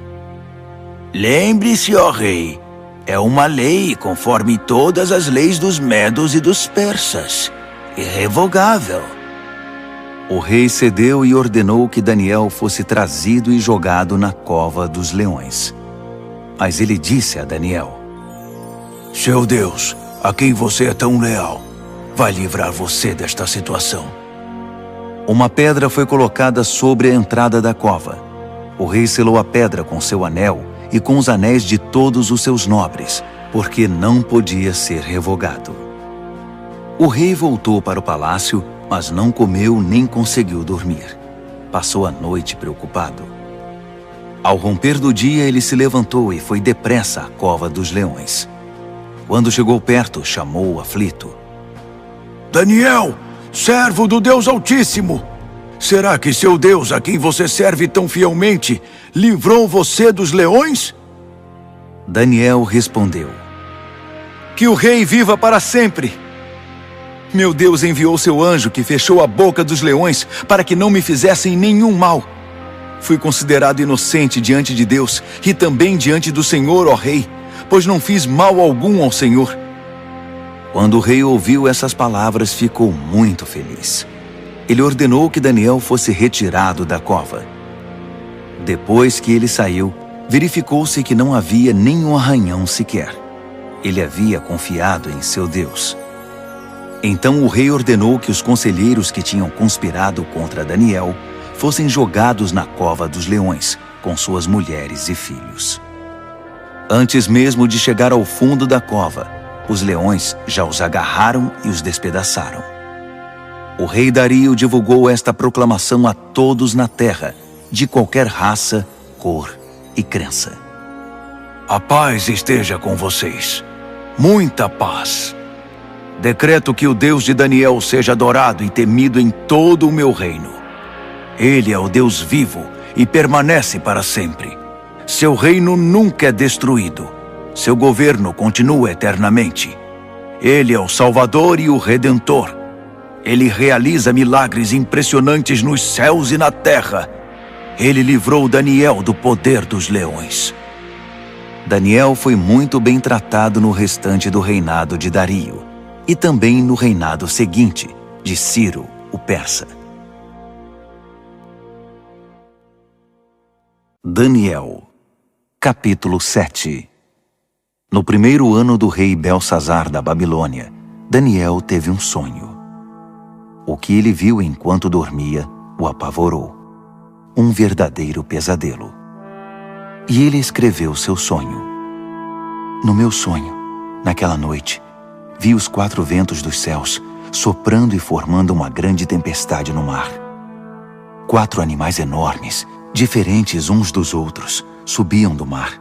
Lembre-se, ó rei, é uma lei conforme todas as leis dos medos e dos persas. Irrevogável. O rei cedeu e ordenou que Daniel fosse trazido e jogado na cova dos leões. Mas ele disse a Daniel: Seu Deus, a quem você é tão leal, vai livrar você desta situação. Uma pedra foi colocada sobre a entrada da cova. O rei selou a pedra com seu anel e com os anéis de todos os seus nobres, porque não podia ser revogado. O rei voltou para o palácio, mas não comeu nem conseguiu dormir. Passou a noite preocupado. Ao romper do dia, ele se levantou e foi depressa à cova dos leões. Quando chegou perto, chamou o aflito: Daniel, servo do Deus Altíssimo, será que seu Deus, a quem você serve tão fielmente, livrou você dos leões? Daniel respondeu: Que o rei viva para sempre! Meu Deus enviou seu anjo que fechou a boca dos leões para que não me fizessem nenhum mal. Fui considerado inocente diante de Deus e também diante do Senhor, ó rei, pois não fiz mal algum ao Senhor. Quando o rei ouviu essas palavras, ficou muito feliz. Ele ordenou que Daniel fosse retirado da cova. Depois que ele saiu, verificou-se que não havia nenhum arranhão sequer. Ele havia confiado em seu Deus. Então o rei ordenou que os conselheiros que tinham conspirado contra Daniel fossem jogados na cova dos leões, com suas mulheres e filhos. Antes mesmo de chegar ao fundo da cova, os leões já os agarraram e os despedaçaram. O rei Dario divulgou esta proclamação a todos na terra, de qualquer raça, cor e crença. A paz esteja com vocês. Muita paz. Decreto que o Deus de Daniel seja adorado e temido em todo o meu reino. Ele é o Deus vivo e permanece para sempre. Seu reino nunca é destruído. Seu governo continua eternamente. Ele é o Salvador e o Redentor. Ele realiza milagres impressionantes nos céus e na terra. Ele livrou Daniel do poder dos leões. Daniel foi muito bem tratado no restante do reinado de Dario e também no reinado seguinte, de Ciro, o persa. Daniel, capítulo 7. No primeiro ano do rei Belsazar da Babilônia, Daniel teve um sonho. O que ele viu enquanto dormia o apavorou. Um verdadeiro pesadelo. E ele escreveu seu sonho. No meu sonho, naquela noite, vi os 4 ventos dos céus soprando e formando uma grande tempestade no mar. 4 animais enormes, diferentes uns dos outros, subiam do mar.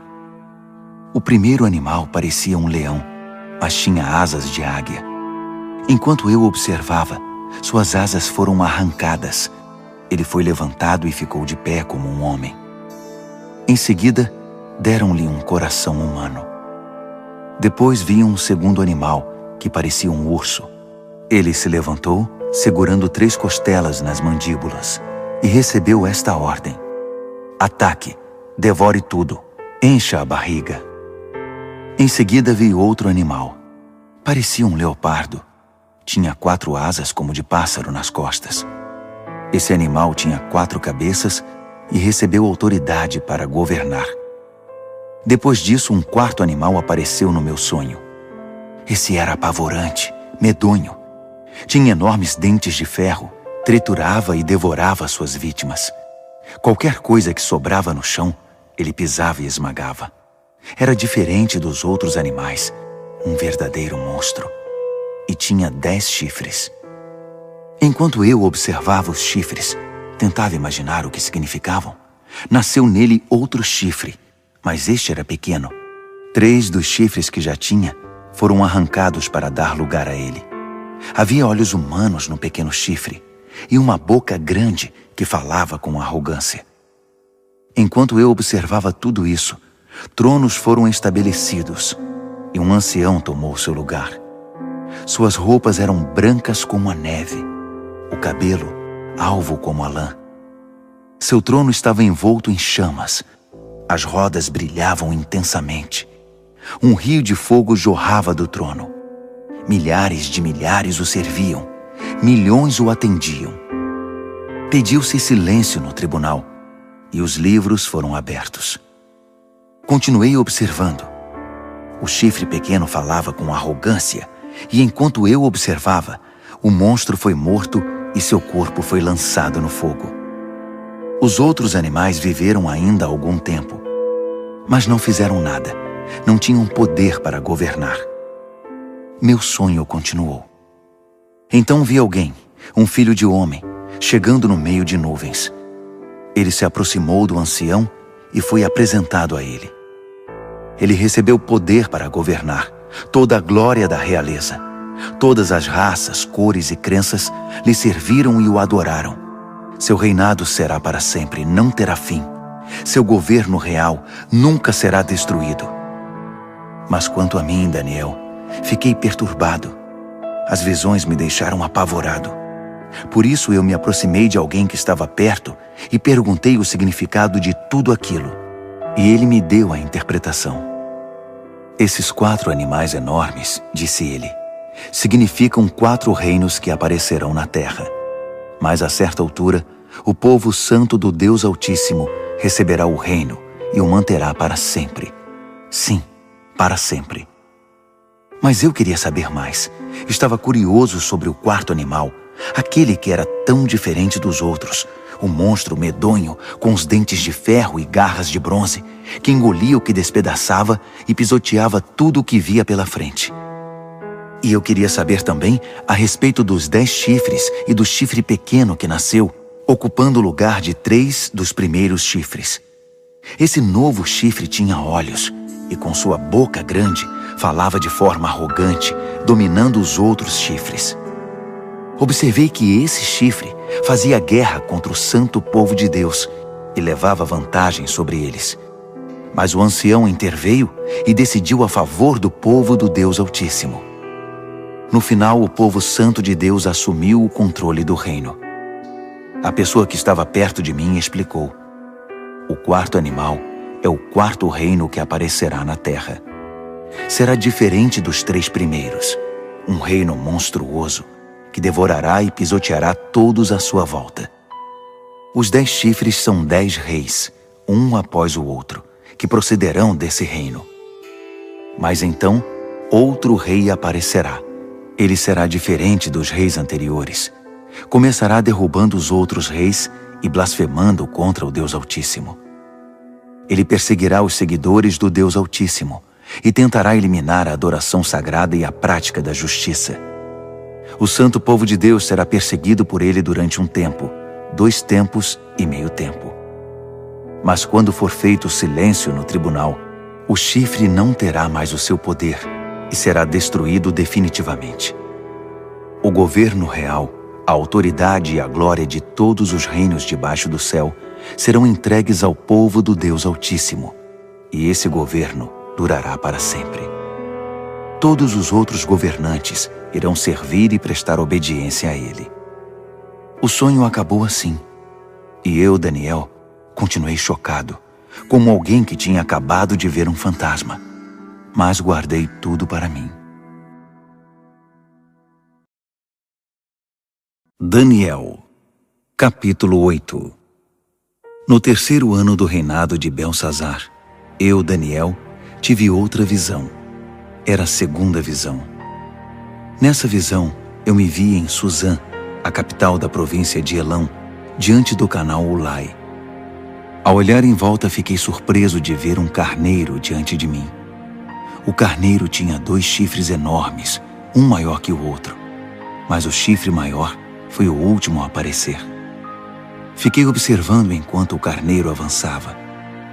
O primeiro animal parecia um leão, mas tinha asas de águia. Enquanto eu observava, suas asas foram arrancadas. Ele foi levantado e ficou de pé como um homem. Em seguida, deram-lhe um coração humano. Depois vi um segundo animal, que parecia um urso. Ele se levantou, segurando 3 costelas nas mandíbulas, e recebeu esta ordem: ataque, devore tudo, encha a barriga. Em seguida vi outro animal. Parecia um leopardo. Tinha 4 asas como de pássaro nas costas. Esse animal tinha 4 cabeças e recebeu autoridade para governar. Depois disso, um 4º animal apareceu no meu sonho. Esse era apavorante, medonho. Tinha enormes dentes de ferro, triturava e devorava suas vítimas. Qualquer coisa que sobrava no chão, ele pisava e esmagava. Era diferente dos outros animais, um verdadeiro monstro. E tinha 10 chifres. Enquanto eu observava os chifres, tentava imaginar o que significavam. Nasceu nele outro chifre, mas este era pequeno. 3 dos chifres que já tinha foram arrancados para dar lugar a ele. Havia olhos humanos no pequeno chifre e uma boca grande que falava com arrogância. Enquanto eu observava tudo isso, tronos foram estabelecidos e um ancião tomou seu lugar. Suas roupas eram brancas como a neve, o cabelo alvo como a lã. Seu trono estava envolto em chamas. As rodas brilhavam intensamente. Um rio de fogo jorrava do trono. Milhares de milhares o serviam. Milhões o atendiam. Pediu-se silêncio no tribunal e os livros foram abertos. Continuei observando. O chifre pequeno falava com arrogância e enquanto eu observava, o monstro foi morto e seu corpo foi lançado no fogo. Os outros animais viveram ainda algum tempo, mas não fizeram nada, não tinham poder para governar. Meu sonho continuou. Então vi alguém, um filho de homem, chegando no meio de nuvens. Ele se aproximou do ancião e foi apresentado a ele. Ele recebeu poder para governar, toda a glória da realeza. Todas as raças, cores e crenças lhe serviram e o adoraram. Seu reinado será para sempre, não terá fim. Seu governo real nunca será destruído. Mas quanto a mim, Daniel, fiquei perturbado. As visões me deixaram apavorado. Por isso eu me aproximei de alguém que estava perto e perguntei o significado de tudo aquilo. E ele me deu a interpretação. Esses 4 animais enormes, disse ele, significam 4 reinos que aparecerão na terra. Mas a certa altura, o povo santo do Deus Altíssimo receberá o reino e o manterá para sempre. Sim, para sempre. Mas eu queria saber mais. Estava curioso sobre o 4º animal, aquele que era tão diferente dos outros, o monstro medonho com os dentes de ferro e garras de bronze, que engolia o que despedaçava e pisoteava tudo o que via pela frente. E eu queria saber também a respeito dos 10 chifres e do chifre pequeno que nasceu, ocupando o lugar de 3 dos primeiros chifres. Esse novo chifre tinha olhos e com sua boca grande falava de forma arrogante, dominando os outros chifres. Observei que esse chifre fazia guerra contra o santo povo de Deus e levava vantagem sobre eles. Mas o ancião interveio e decidiu a favor do povo do Deus Altíssimo. No final, o povo santo de Deus assumiu o controle do reino. A pessoa que estava perto de mim explicou: o quarto animal é o quarto reino que aparecerá na terra. Será diferente dos 3 primeiros, um reino monstruoso que devorará e pisoteará todos à sua volta. Os 10 chifres são 10 reis, um após o outro, que procederão desse reino. Mas então, outro rei aparecerá. Ele será diferente dos reis anteriores. Começará derrubando os outros reis e blasfemando contra o Deus Altíssimo. Ele perseguirá os seguidores do Deus Altíssimo e tentará eliminar a adoração sagrada e a prática da justiça. O santo povo de Deus será perseguido por ele durante um tempo, 2 tempos e meio tempo. Mas quando for feito silêncio no tribunal, o chifre não terá mais o seu poder e será destruído definitivamente. O governo real, a autoridade e a glória de todos os reinos debaixo do céu serão entregues ao povo do Deus Altíssimo, e esse governo durará para sempre. Todos os outros governantes irão servir e prestar obediência a ele. O sonho acabou assim, e eu, Daniel, continuei chocado, como alguém que tinha acabado de ver um fantasma, mas guardei tudo para mim. Daniel, capítulo 8. No 3º ano do reinado de Belsazar, eu, Daniel, tive outra visão. Era a 2ª visão. Nessa visão, eu me vi em Suzã, a capital da província de Elão, diante do canal Ulai. Ao olhar em volta, fiquei surpreso de ver um carneiro diante de mim. O carneiro tinha 2 chifres enormes, um maior que o outro, mas o chifre maior foi o último a aparecer. Fiquei observando enquanto o carneiro avançava,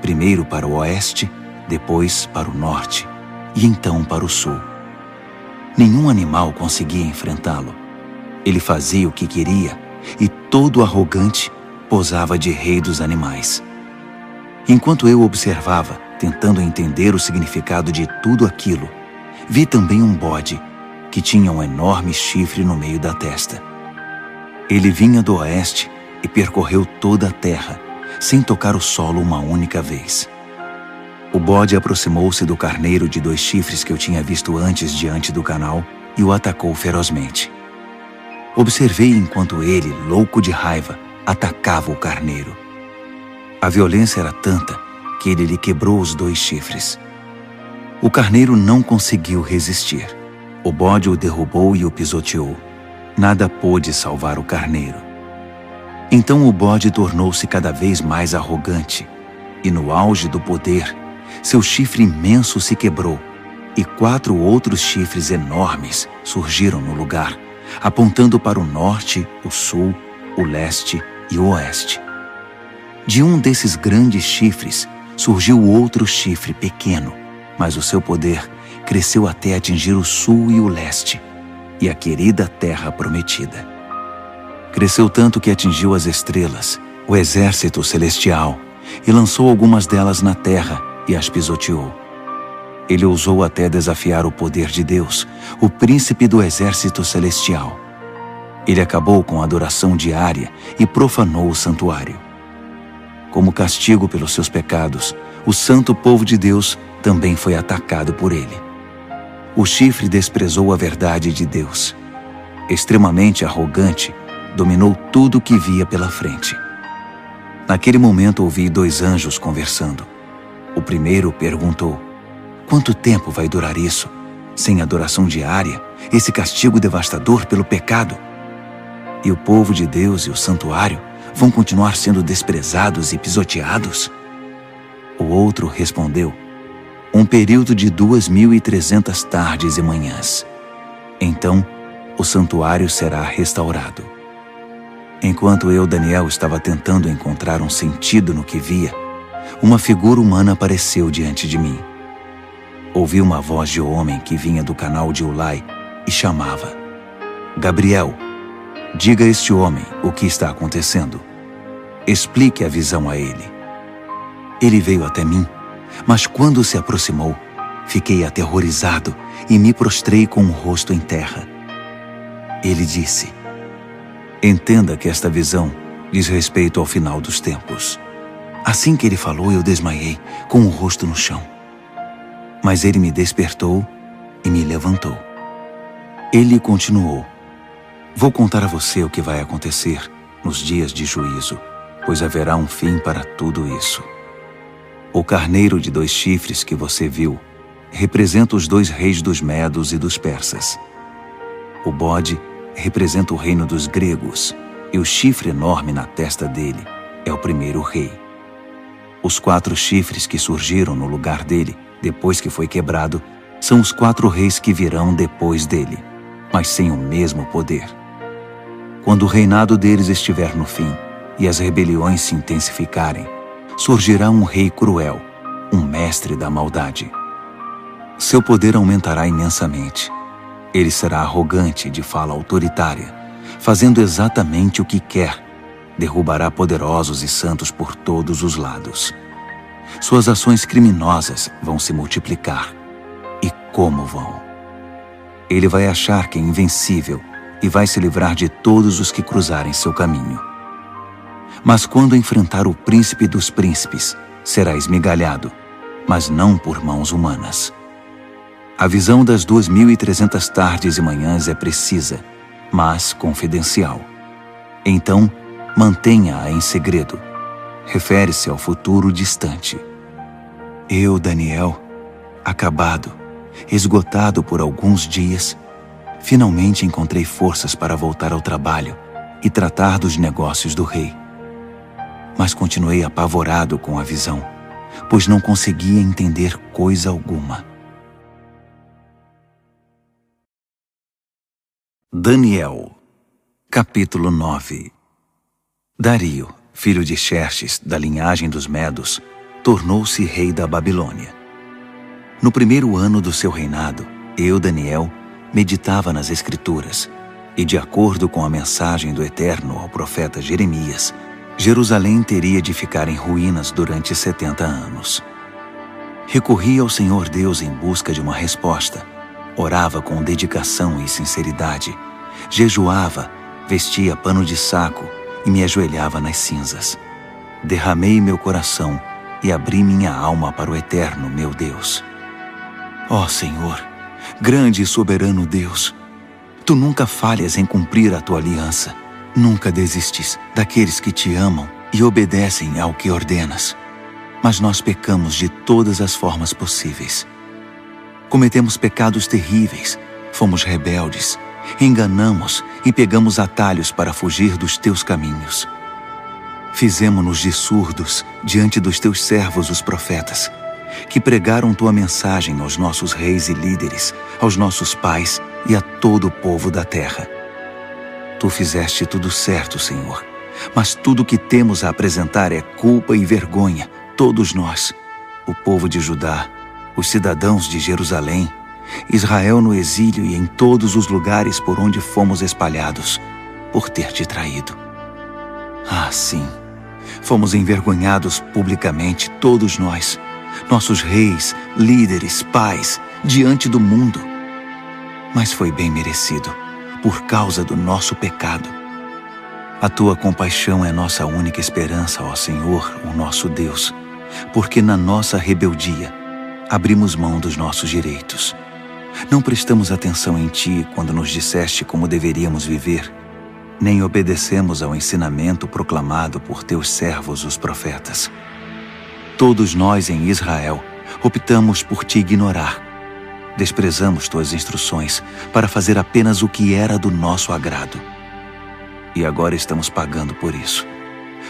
primeiro para o oeste, depois para o norte e então para o sul. Nenhum animal conseguia enfrentá-lo. Ele fazia o que queria e, todo arrogante, posava de rei dos animais. Enquanto eu observava, tentando entender o significado de tudo aquilo, vi também um bode que tinha um enorme chifre no meio da testa. Ele vinha do oeste e percorreu toda a terra, sem tocar o solo uma única vez. O bode aproximou-se do carneiro de 2 chifres que eu tinha visto antes diante do canal e o atacou ferozmente. Observei enquanto ele, louco de raiva, atacava o carneiro. A violência era tanta que ele lhe quebrou os 2 chifres. O carneiro não conseguiu resistir. O bode o derrubou e o pisoteou. Nada pôde salvar o carneiro. Então o bode tornou-se cada vez mais arrogante, e no auge do poder, seu chifre imenso se quebrou, e 4 outros chifres enormes surgiram no lugar, apontando para o norte, o sul, o leste e o oeste. De um desses grandes chifres surgiu outro chifre pequeno, mas o seu poder cresceu até atingir o sul e o leste, e a querida terra prometida. Cresceu tanto que atingiu as estrelas, o exército celestial, e lançou algumas delas na terra e as pisoteou. Ele ousou até desafiar o poder de Deus, o príncipe do exército celestial. Ele acabou com a adoração diária e profanou o santuário. Como castigo pelos seus pecados, o santo povo de Deus também foi atacado por ele. O chifre desprezou a verdade de Deus. Extremamente arrogante, dominou tudo o que via pela frente. Naquele momento ouvi 2 anjos conversando. O primeiro perguntou: quanto tempo vai durar isso? Sem adoração diária, esse castigo devastador pelo pecado? E o povo de Deus e o santuário vão continuar sendo desprezados e pisoteados? O outro respondeu: um período de 2.300 tardes e manhãs. Então, o santuário será restaurado. Enquanto eu, Daniel, estava tentando encontrar um sentido no que via, uma figura humana apareceu diante de mim. Ouvi uma voz de homem que vinha do canal de Ulai e chamava: Gabriel, diga a este homem o que está acontecendo. Explique a visão a ele. Ele veio até mim, mas quando se aproximou, fiquei aterrorizado e me prostrei com o rosto em terra. Ele disse: entenda que esta visão diz respeito ao final dos tempos. Assim que ele falou, eu desmaiei, com o rosto no chão. Mas ele me despertou e me levantou. Ele continuou: vou contar a você o que vai acontecer nos dias de juízo, pois haverá um fim para tudo isso. O carneiro de 2 chifres que você viu representa os 2 reis dos medos e dos persas. O bode representa o reino dos gregos, e o chifre enorme na testa dele é o primeiro rei. Os 4 chifres que surgiram no lugar dele, depois que foi quebrado, são os 4 reis que virão depois dele, mas sem o mesmo poder. Quando o reinado deles estiver no fim e as rebeliões se intensificarem, surgirá um rei cruel, um mestre da maldade. Seu poder aumentará imensamente. Ele será arrogante, de fala autoritária, fazendo exatamente o que quer. Derrubará poderosos e santos por todos os lados. Suas ações criminosas vão se multiplicar. E como vão? Ele vai achar que é invencível e vai se livrar de todos os que cruzarem seu caminho. Mas quando enfrentar o príncipe dos príncipes, será esmigalhado, mas não por mãos humanas. A visão das 2.300 tardes e manhãs é precisa, mas confidencial. Então, mantenha-a em segredo. Refere-se ao futuro distante. Eu, Daniel, acabado, esgotado por alguns dias, finalmente encontrei forças para voltar ao trabalho e tratar dos negócios do rei. Mas continuei apavorado com a visão, pois não conseguia entender coisa alguma. Daniel, capítulo 9. Dario, filho de Xerxes, da linhagem dos Medos, tornou-se rei da Babilônia. No primeiro ano do seu reinado, eu, Daniel, meditava nas Escrituras, e de acordo com a mensagem do Eterno ao profeta Jeremias, Jerusalém teria de ficar em ruínas durante 70 anos. Recorri ao Senhor Deus em busca de uma resposta. Orava com dedicação e sinceridade. Jejuava, vestia pano de saco e me ajoelhava nas cinzas. Derramei meu coração e abri minha alma para o Eterno, meu Deus. Ó Senhor, grande e soberano Deus, Tu nunca falhas em cumprir a Tua aliança. Nunca desistes daqueles que Te amam e obedecem ao que ordenas. Mas nós pecamos de todas as formas possíveis. Cometemos pecados terríveis, fomos rebeldes, enganamos e pegamos atalhos para fugir dos Teus caminhos. Fizemo-nos de surdos diante dos Teus servos, os profetas, que pregaram Tua mensagem aos nossos reis e líderes, aos nossos pais e a todo o povo da terra. Tu fizeste tudo certo, Senhor, mas tudo o que temos a apresentar é culpa e vergonha, todos nós, o povo de Judá, os cidadãos de Jerusalém, Israel no exílio e em todos os lugares por onde fomos espalhados, por ter Te traído. Ah, sim, fomos envergonhados publicamente, todos nós, nossos reis, líderes, pais, diante do mundo. Mas foi bem merecido, por causa do nosso pecado. A Tua compaixão é nossa única esperança, ó Senhor, o nosso Deus, porque na nossa rebeldia abrimos mão dos nossos direitos. Não prestamos atenção em Ti quando nos disseste como deveríamos viver, nem obedecemos ao ensinamento proclamado por Teus servos, os profetas. Todos nós em Israel optamos por Te ignorar. Desprezamos Tuas instruções para fazer apenas o que era do nosso agrado. E agora estamos pagando por isso.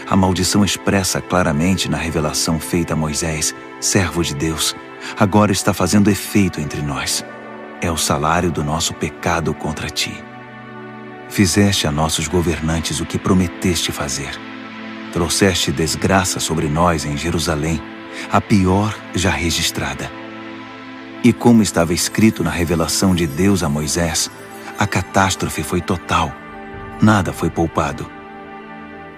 A maldição expressa claramente na revelação feita a Moisés, servo de Deus, agora está fazendo efeito entre nós. É o salário do nosso pecado contra Ti. Fizeste a nossos governantes o que prometeste fazer. Trouxeste desgraça sobre nós em Jerusalém, a pior já registrada. E como estava escrito na revelação de Deus a Moisés, a catástrofe foi total. Nada foi poupado.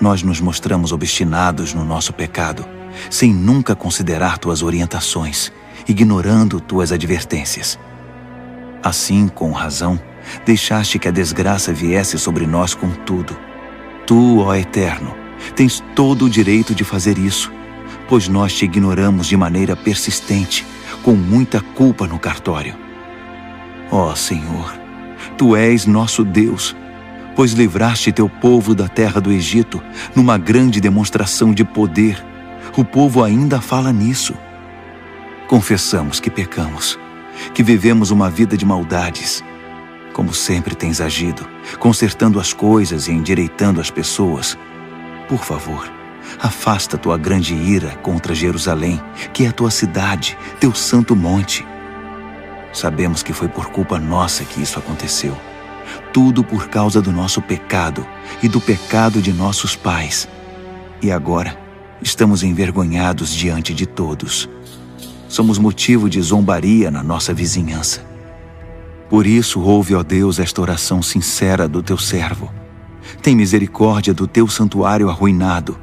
Nós nos mostramos obstinados no nosso pecado, sem nunca considerar tuas orientações, ignorando tuas advertências. Assim, com razão, deixaste que a desgraça viesse sobre nós com tudo. Tu, ó Eterno, tens todo o direito de fazer isso, pois nós te ignoramos de maneira persistente, com muita culpa no cartório. Ó Senhor, Tu és nosso Deus, pois livraste teu povo da terra do Egito numa grande demonstração de poder. O povo ainda fala nisso. Confessamos que pecamos, que vivemos uma vida de maldades. Como sempre tens agido, consertando as coisas e endireitando as pessoas. Por favor, afasta tua grande ira contra Jerusalém, que é a tua cidade, teu santo monte. Sabemos que foi por culpa nossa que isso aconteceu. Tudo por causa do nosso pecado e do pecado de nossos pais. E agora estamos envergonhados diante de todos. Somos motivo de zombaria na nossa vizinhança. Por isso, ouve, ó Deus, esta oração sincera do teu servo. Tem misericórdia do teu santuário arruinado.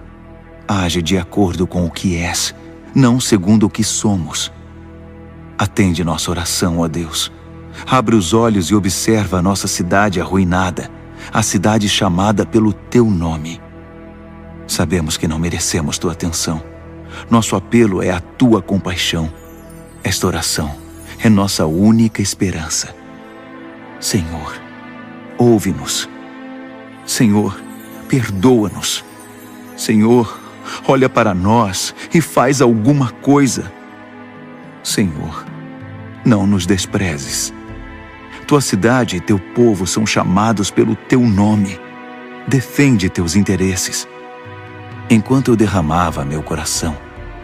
Age de acordo com o que és, não segundo o que somos. Atende nossa oração, ó Deus. Abre os olhos e observa a nossa cidade arruinada, a cidade chamada pelo teu nome. Sabemos que não merecemos tua atenção. Nosso apelo é a tua compaixão. Esta oração é nossa única esperança. Senhor, ouve-nos. Senhor, perdoa-nos. Senhor, olha para nós e faz alguma coisa. Senhor, não nos desprezes. Tua cidade e teu povo são chamados pelo teu nome. Defende teus interesses. Enquanto eu derramava meu coração,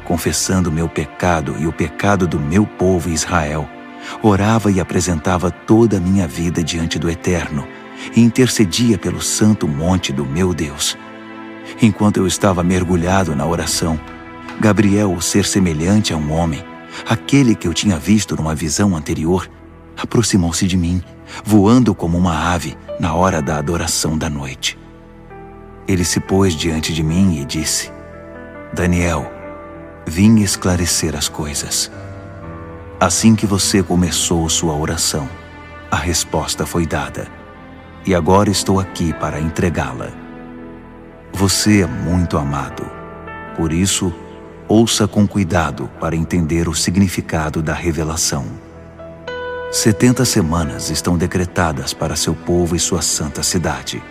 confessando meu pecado e o pecado do meu povo Israel, orava e apresentava toda a minha vida diante do Eterno e intercedia pelo santo monte do meu Deus. Enquanto eu estava mergulhado na oração, Gabriel, o ser semelhante a um homem, aquele que eu tinha visto numa visão anterior, aproximou-se de mim, voando como uma ave na hora da adoração da noite. Ele se pôs diante de mim e disse: Daniel, vim esclarecer as coisas. Assim que você começou sua oração, a resposta foi dada, e agora estou aqui para entregá-la. Você é muito amado, por isso, ouça com cuidado para entender o significado da revelação. 70 semanas estão decretadas para seu povo e sua santa cidade,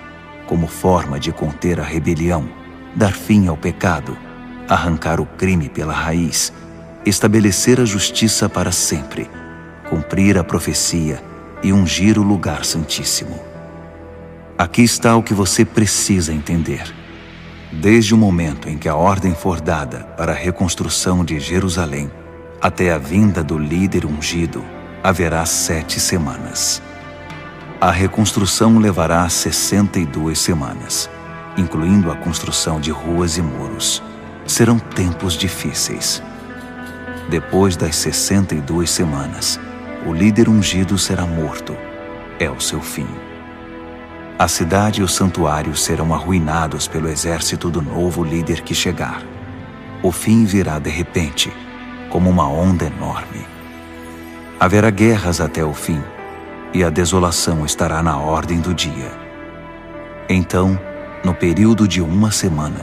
como forma de conter a rebelião, dar fim ao pecado, arrancar o crime pela raiz, estabelecer a justiça para sempre, cumprir a profecia e ungir o lugar santíssimo. Aqui está o que você precisa entender. Desde o momento em que a ordem for dada para a reconstrução de Jerusalém, até a vinda do líder ungido, haverá 7 semanas. A reconstrução levará 62 semanas, incluindo a construção de ruas e muros. Serão tempos difíceis. Depois das 62 semanas, o líder ungido será morto. É o seu fim. A cidade e o santuário serão arruinados pelo exército do novo líder que chegar. O fim virá de repente, como uma onda enorme. Haverá guerras até o fim, e a desolação estará na ordem do dia. Então, no período de 1 semana,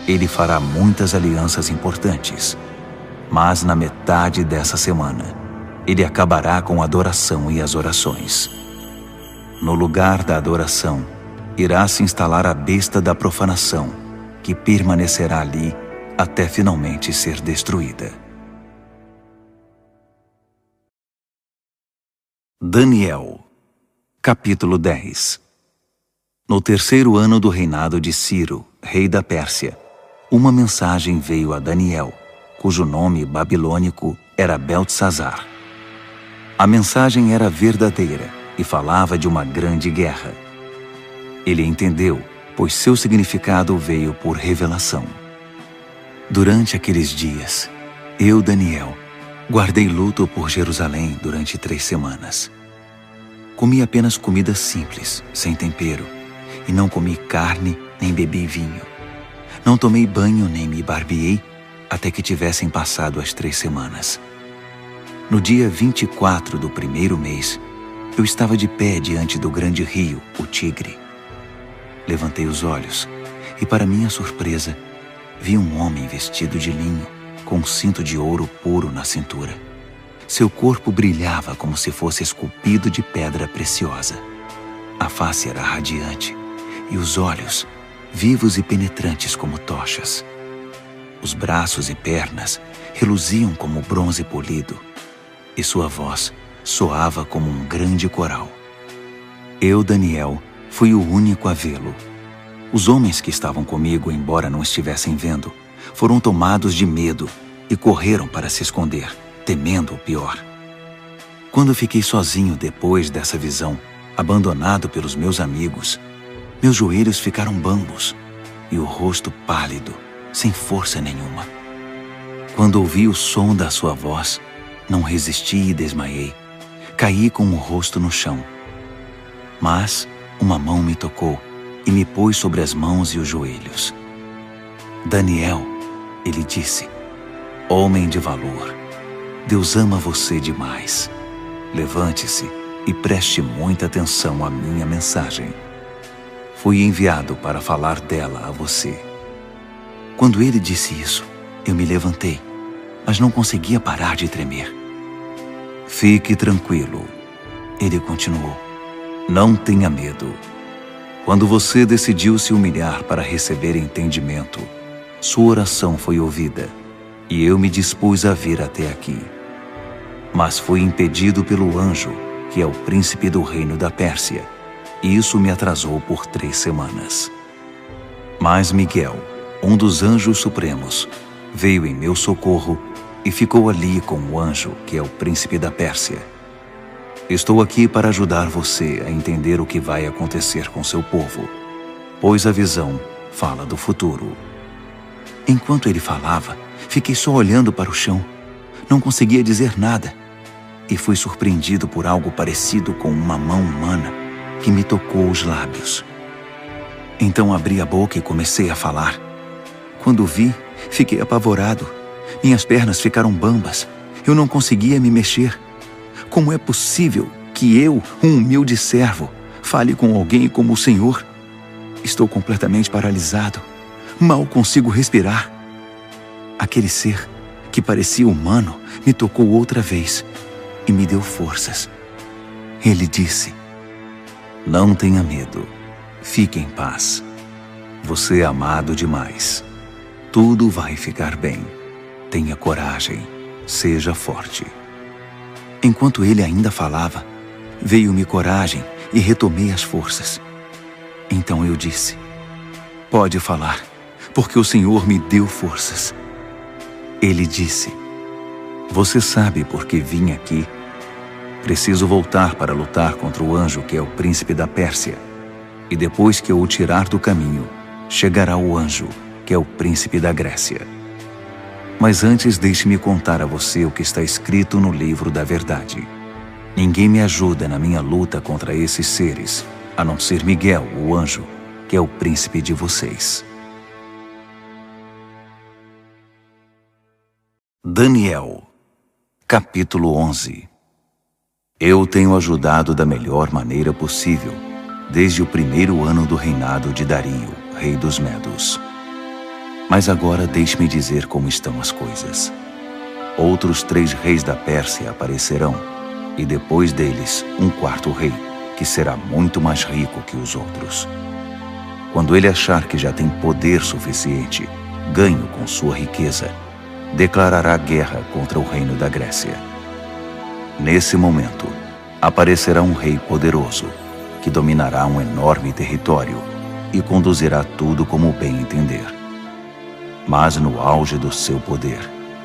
ele fará muitas alianças importantes, mas na metade dessa semana, ele acabará com a adoração e as orações. No lugar da adoração, irá se instalar a besta da profanação, que permanecerá ali até finalmente ser destruída. Daniel, capítulo 10. No 3º ano do reinado de Ciro, rei da Pérsia, uma mensagem veio a Daniel, cujo nome babilônico era Beltesazar. A mensagem era verdadeira e falava de uma grande guerra. Ele entendeu, pois seu significado veio por revelação. Durante aqueles dias, eu, Daniel, guardei luto por Jerusalém durante 3 semanas. Comi apenas comida simples, sem tempero, e não comi carne nem bebi vinho. Não tomei banho nem me barbeei, até que tivessem passado as 3 semanas. No dia 24 do primeiro mês, eu estava de pé diante do grande rio, o Tigre. Levantei os olhos e, para minha surpresa, vi um homem vestido de linho, com um cinto de ouro puro na cintura. Seu corpo brilhava como se fosse esculpido de pedra preciosa. A face era radiante e os olhos, vivos e penetrantes como tochas. Os braços e pernas reluziam como bronze polido e sua voz soava como um grande coral. Eu, Daniel, fui o único a vê-lo. Os homens que estavam comigo, embora não estivessem vendo, foram tomados de medo e correram para se esconder, temendo o pior. Quando fiquei sozinho depois dessa visão, abandonado pelos meus amigos, meus joelhos ficaram bambos e o rosto pálido, sem força nenhuma. Quando ouvi o som da sua voz, não resisti e desmaiei. Caí com o rosto no chão. Mas uma mão me tocou e me pôs sobre as mãos e os joelhos. Daniel, ele disse, homem de valor, Deus ama você demais. Levante-se e preste muita atenção à minha mensagem. Fui enviado para falar dela a você. Quando ele disse isso, eu me levantei, mas não conseguia parar de tremer. Fique tranquilo, ele continuou. Não tenha medo. Quando você decidiu se humilhar para receber entendimento, sua oração foi ouvida e eu me dispus a vir até aqui. Mas fui impedido pelo anjo, que é o príncipe do reino da Pérsia, e isso me atrasou por 3 semanas. Mas Miguel, um dos anjos supremos, veio em meu socorro e ficou ali com o anjo, que é o príncipe da Pérsia. Estou aqui para ajudar você a entender o que vai acontecer com seu povo, pois a visão fala do futuro. Enquanto ele falava, fiquei só olhando para o chão. Não conseguia dizer nada. E fui surpreendido por algo parecido com uma mão humana que me tocou os lábios. Então abri a boca e comecei a falar. Quando vi, fiquei apavorado. Minhas pernas ficaram bambas. Eu não conseguia me mexer. Como é possível que eu, um humilde servo, fale com alguém como o Senhor? Estou completamente paralisado. Mal consigo respirar. Aquele ser, que parecia humano, me tocou outra vez e me deu forças. Ele disse, não tenha medo. Fique em paz. Você é amado demais. Tudo vai ficar bem. Tenha coragem. Seja forte. Enquanto ele ainda falava, veio-me coragem e retomei as forças. Então eu disse, pode falar, porque o Senhor me deu forças. Ele disse, você sabe por que vim aqui? Preciso voltar para lutar contra o anjo que é o príncipe da Pérsia. E depois que eu o tirar do caminho, chegará o anjo que é o príncipe da Grécia. Mas antes deixe-me contar a você o que está escrito no livro da verdade. Ninguém me ajuda na minha luta contra esses seres, a não ser Miguel, o anjo, que é o príncipe de vocês. Daniel, capítulo 11. Eu tenho ajudado da melhor maneira possível, desde o primeiro ano do reinado de Dario, rei dos Medos. Mas agora deixe-me dizer como estão as coisas. Outros 3 reis da Pérsia aparecerão, e depois deles um 4º rei, que será muito mais rico que os outros. Quando ele achar que já tem poder suficiente, ganho com sua riqueza, declarará guerra contra o reino da Grécia. Nesse momento, aparecerá um rei poderoso, que dominará um enorme território e conduzirá tudo como bem entender. Mas no auge do seu poder,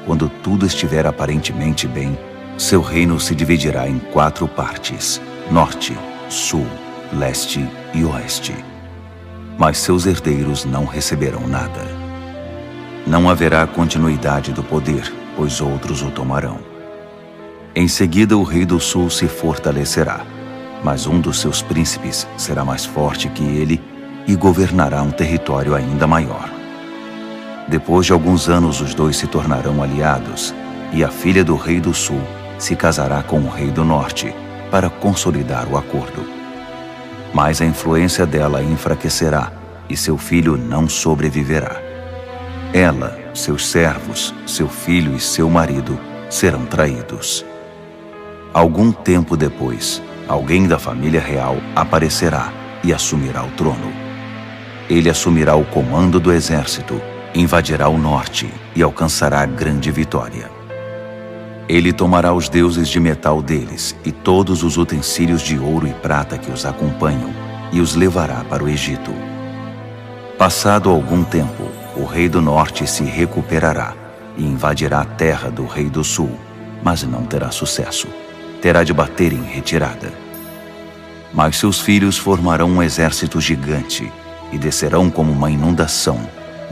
quando tudo estiver aparentemente bem, seu reino se dividirá em 4 partes, norte, sul, leste e oeste. Mas seus herdeiros não receberão nada. Não haverá continuidade do poder, pois outros o tomarão. Em seguida, o rei do sul se fortalecerá, mas um dos seus príncipes será mais forte que ele e governará um território ainda maior. Depois de alguns anos, os dois se tornarão aliados, e a filha do rei do sul se casará com o rei do norte para consolidar o acordo. Mas a influência dela enfraquecerá e seu filho não sobreviverá. Ela, seus servos, seu filho e seu marido serão traídos. Algum tempo depois, alguém da família real aparecerá e assumirá o trono. Ele assumirá o comando do exército, invadirá o norte e alcançará grande vitória. Ele tomará os deuses de metal deles e todos os utensílios de ouro e prata que os acompanham e os levará para o Egito. Passado algum tempo, o rei do norte se recuperará e invadirá a terra do rei do sul, mas não terá sucesso. Terá de bater em retirada. Mas seus filhos formarão um exército gigante e descerão como uma inundação,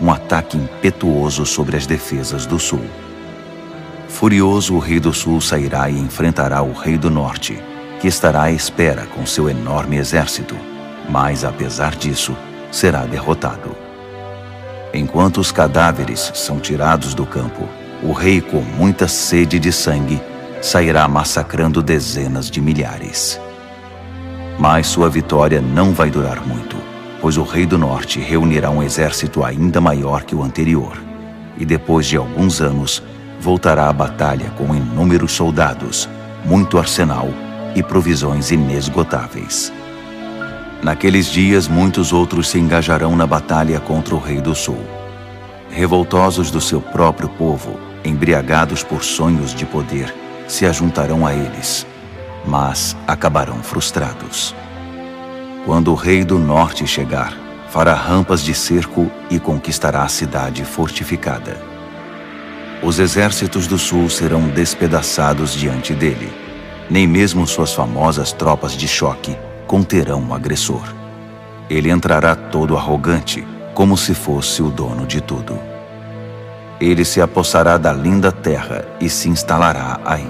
um ataque impetuoso sobre as defesas do sul. Furioso, o rei do sul sairá e enfrentará o rei do norte, que estará à espera com seu enorme exército, mas, apesar disso, será derrotado. Enquanto os cadáveres são tirados do campo, o rei, com muita sede de sangue, sairá massacrando dezenas de milhares. Mas sua vitória não vai durar muito, pois o rei do norte reunirá um exército ainda maior que o anterior, e depois de alguns anos, voltará à batalha com inúmeros soldados, muito arsenal e provisões inesgotáveis. Naqueles dias, muitos outros se engajarão na batalha contra o rei do sul. Revoltosos do seu próprio povo, embriagados por sonhos de poder, se ajuntarão a eles, mas acabarão frustrados. Quando o rei do norte chegar, fará rampas de cerco e conquistará a cidade fortificada. Os exércitos do sul serão despedaçados diante dele. Nem mesmo suas famosas tropas de choque conterão o agressor. Ele entrará todo arrogante, como se fosse o dono de tudo. Ele se apossará da linda terra e se instalará aí.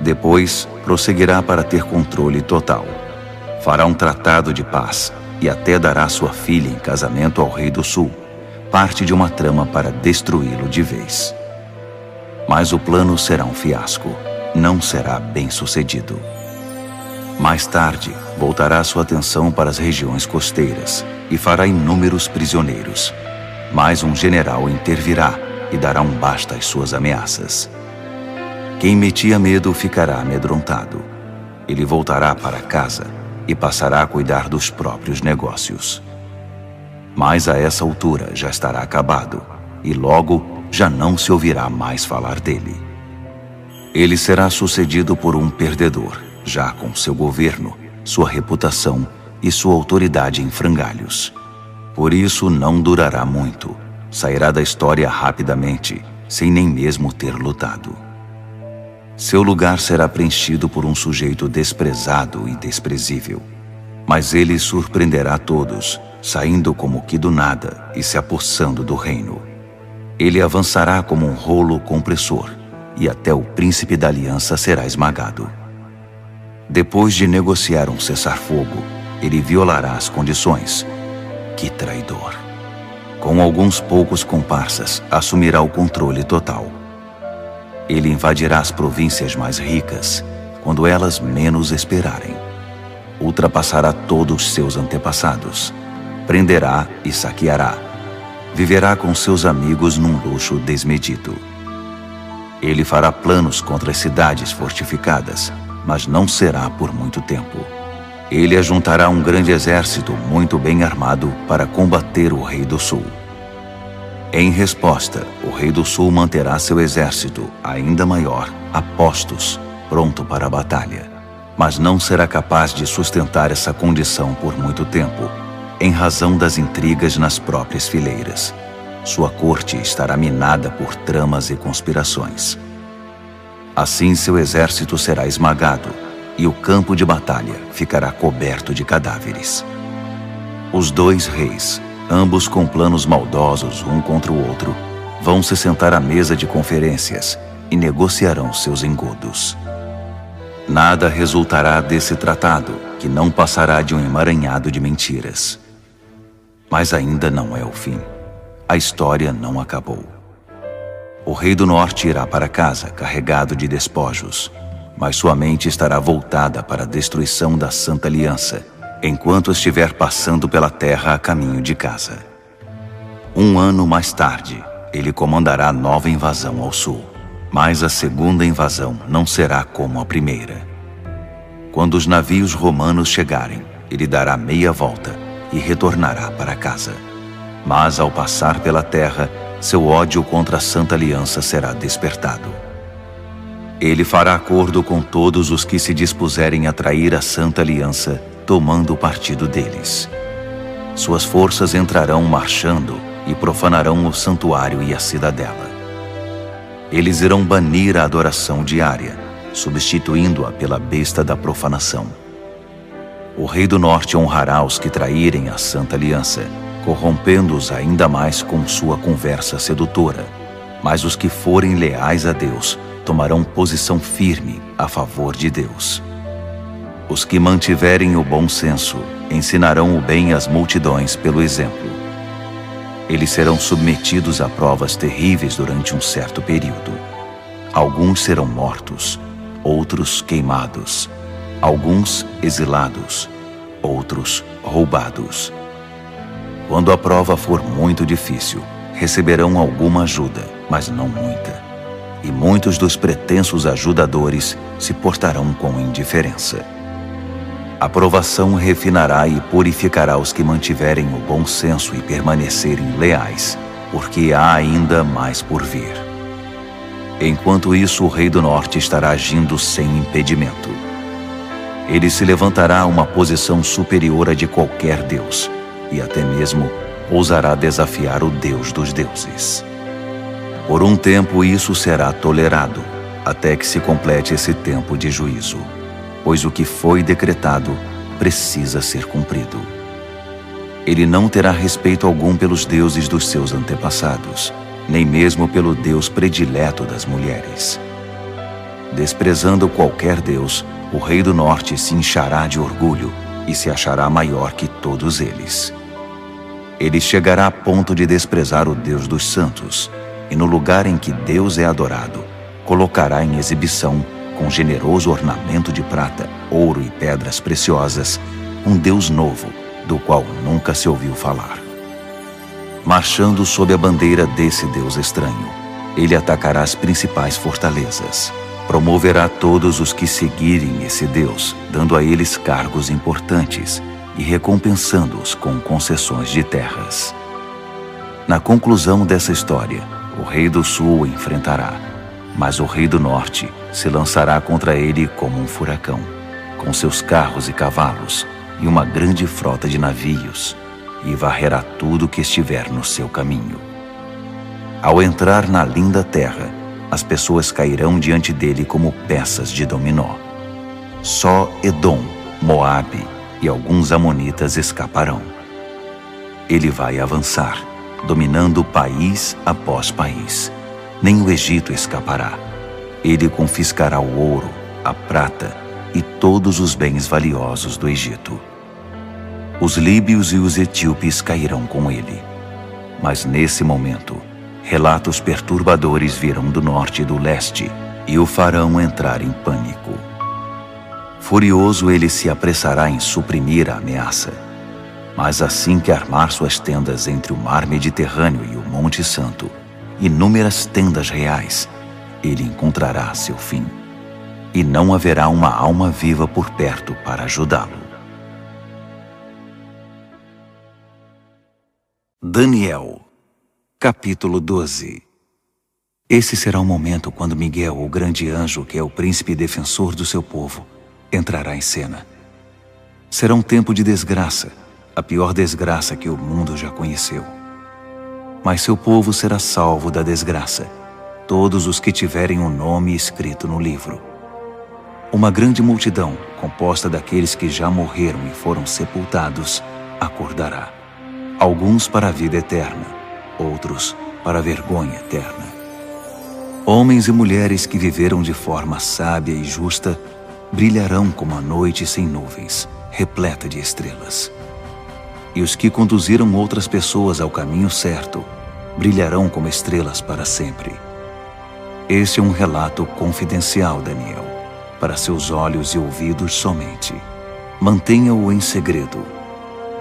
Depois, prosseguirá para ter controle total. Fará um tratado de paz e até dará sua filha em casamento ao rei do sul, parte de uma trama para destruí-lo de vez. Mas o plano será um fiasco, não será bem sucedido. Mais tarde, voltará sua atenção para as regiões costeiras e fará inúmeros prisioneiros. Mas um general intervirá e dará um basta às suas ameaças. Quem metia medo ficará amedrontado. Ele voltará para casa e passará a cuidar dos próprios negócios. Mas a essa altura já estará acabado e logo já não se ouvirá mais falar dele. Ele será sucedido por um perdedor, já com seu governo, sua reputação e sua autoridade em frangalhos. Por isso não durará muito, sairá da história rapidamente, sem nem mesmo ter lutado. Seu lugar será preenchido por um sujeito desprezado e desprezível. Mas ele surpreenderá todos, saindo como que do nada e se apossando do reino. Ele avançará como um rolo compressor, e até o príncipe da aliança será esmagado. Depois de negociar um cessar-fogo, ele violará as condições. Que traidor! Com alguns poucos comparsas, assumirá o controle total. Ele invadirá as províncias mais ricas, quando elas menos esperarem. Ultrapassará todos seus antepassados. Prenderá e saqueará. Viverá com seus amigos num luxo desmedido. Ele fará planos contra as cidades fortificadas, mas não será por muito tempo. Ele ajuntará um grande exército muito bem armado para combater o rei do sul. Em resposta, o rei do sul manterá seu exército, ainda maior, a postos, pronto para a batalha. Mas não será capaz de sustentar essa condição por muito tempo, em razão das intrigas nas próprias fileiras. Sua corte estará minada por tramas e conspirações. Assim seu exército será esmagado, e o campo de batalha ficará coberto de cadáveres. Os dois reis, ambos com planos maldosos um contra o outro, vão se sentar à mesa de conferências e negociarão seus engodos. Nada resultará desse tratado, que não passará de um emaranhado de mentiras. Mas ainda não é o fim. A história não acabou. O rei do norte irá para casa carregado de despojos, mas sua mente estará voltada para a destruição da Santa Aliança, enquanto estiver passando pela terra a caminho de casa. 1 ano mais tarde, ele comandará nova invasão ao sul, mas a segunda invasão não será como a primeira. Quando os navios romanos chegarem, ele dará meia volta e retornará para casa. Mas ao passar pela terra, seu ódio contra a Santa Aliança será despertado. Ele fará acordo com todos os que se dispuserem a trair a Santa Aliança, tomando partido deles. Suas forças entrarão marchando e profanarão o santuário e a cidadela. Eles irão banir a adoração diária, substituindo-a pela besta da profanação. O rei do norte honrará os que traírem a Santa Aliança, corrompendo-os ainda mais com sua conversa sedutora. Mas os que forem leais a Deus tomarão posição firme a favor de Deus. Os que mantiverem o bom senso ensinarão o bem às multidões pelo exemplo. Eles serão submetidos a provas terríveis durante um certo período. Alguns serão mortos, outros queimados, alguns exilados, outros roubados. Quando a prova for muito difícil, receberão alguma ajuda, mas não muita. E muitos dos pretensos ajudadores se portarão com indiferença. A provação refinará e purificará os que mantiverem o bom senso e permanecerem leais, porque há ainda mais por vir. Enquanto isso, o rei do norte estará agindo sem impedimento. Ele se levantará a uma posição superior à de qualquer deus, e até mesmo ousará desafiar o Deus dos deuses. Por um tempo isso será tolerado, até que se complete esse tempo de juízo, pois o que foi decretado precisa ser cumprido. Ele não terá respeito algum pelos deuses dos seus antepassados, nem mesmo pelo Deus predileto das mulheres. Desprezando qualquer Deus, o rei do norte se inchará de orgulho e se achará maior que todos eles. Ele chegará a ponto de desprezar o Deus dos santos, e no lugar em que Deus é adorado, colocará em exibição, com generoso ornamento de prata, ouro e pedras preciosas, um Deus novo, do qual nunca se ouviu falar. Marchando sob a bandeira desse Deus estranho, ele atacará as principais fortalezas. Promoverá todos os que seguirem esse Deus, dando a eles cargos importantes e recompensando-os com concessões de terras. Na conclusão dessa história, o rei do sul o enfrentará, mas o rei do norte se lançará contra ele como um furacão, com seus carros e cavalos e uma grande frota de navios, e varrerá tudo que estiver no seu caminho. Ao entrar na linda terra, as pessoas cairão diante dele como peças de dominó. Só Edom, Moabe e alguns amonitas escaparão. Ele vai avançar, dominando país após país. Nem o Egito escapará. Ele confiscará o ouro, a prata e todos os bens valiosos do Egito. Os líbios e os etíopes cairão com ele. Mas nesse momento, relatos perturbadores virão do norte e do leste e o farão entrar em pânico. Furioso, ele se apressará em suprimir a ameaça. Mas assim que armar suas tendas entre o mar Mediterrâneo e o Monte Santo, inúmeras tendas reais, ele encontrará seu fim. E não haverá uma alma viva por perto para ajudá-lo. Daniel, capítulo 12. Esse será o momento quando Miguel, o grande anjo, que é o príncipe defensor do seu povo, entrará em cena. Será um tempo de desgraça, a pior desgraça que o mundo já conheceu. Mas seu povo será salvo da desgraça, todos os que tiverem o nome escrito no livro. Uma grande multidão, composta daqueles que já morreram e foram sepultados, acordará. Alguns para a vida eterna, outros para a vergonha eterna. Homens e mulheres que viveram de forma sábia e justa brilharão como a noite sem nuvens, repleta de estrelas. E os que conduziram outras pessoas ao caminho certo brilharão como estrelas para sempre. Este é um relato confidencial, Daniel, para seus olhos e ouvidos somente. Mantenha-o em segredo.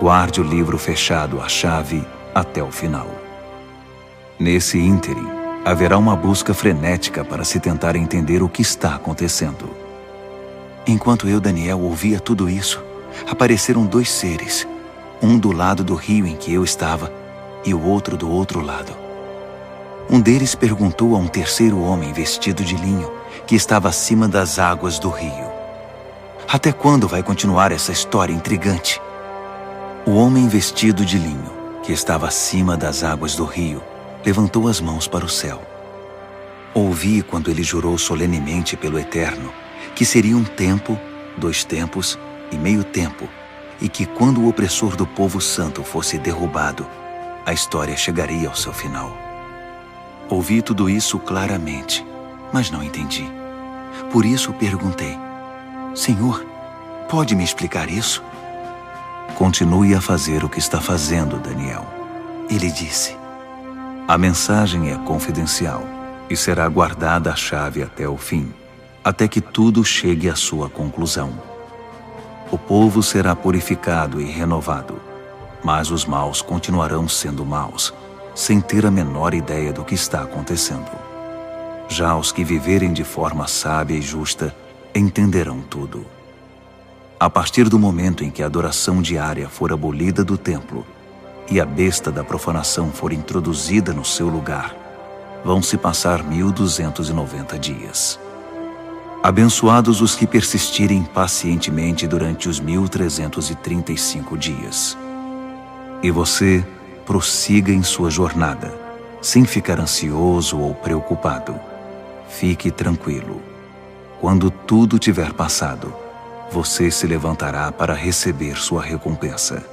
Guarde o livro fechado à chave até o final. Nesse ínterim, haverá uma busca frenética para se tentar entender o que está acontecendo. Enquanto eu, Daniel, ouvia tudo isso, apareceram 2 seres, um do lado do rio em que eu estava e o outro do outro lado. Um deles perguntou a um terceiro homem vestido de linho que estava acima das águas do rio: até quando vai continuar essa história intrigante? O homem vestido de linho, que estava acima das águas do rio, levantou as mãos para o céu. Ouvi quando ele jurou solenemente pelo Eterno que seria um tempo, 2 tempos e meio tempo, e que quando o opressor do povo santo fosse derrubado, a história chegaria ao seu final. Ouvi tudo isso claramente, mas não entendi. Por isso perguntei: Senhor, pode me explicar isso? Continue a fazer o que está fazendo, Daniel. Ele disse: a mensagem é confidencial e será guardada a chave até o fim, até que tudo chegue à sua conclusão. O povo será purificado e renovado, mas os maus continuarão sendo maus, sem ter a menor ideia do que está acontecendo. Já os que viverem de forma sábia e justa entenderão tudo. A partir do momento em que a adoração diária for abolida do templo e a besta da profanação for introduzida no seu lugar, vão se passar 1290 dias. Abençoados os que persistirem pacientemente durante os 1335 dias. E você prossiga em sua jornada, sem ficar ansioso ou preocupado. Fique tranquilo. Quando tudo tiver passado, você se levantará para receber sua recompensa.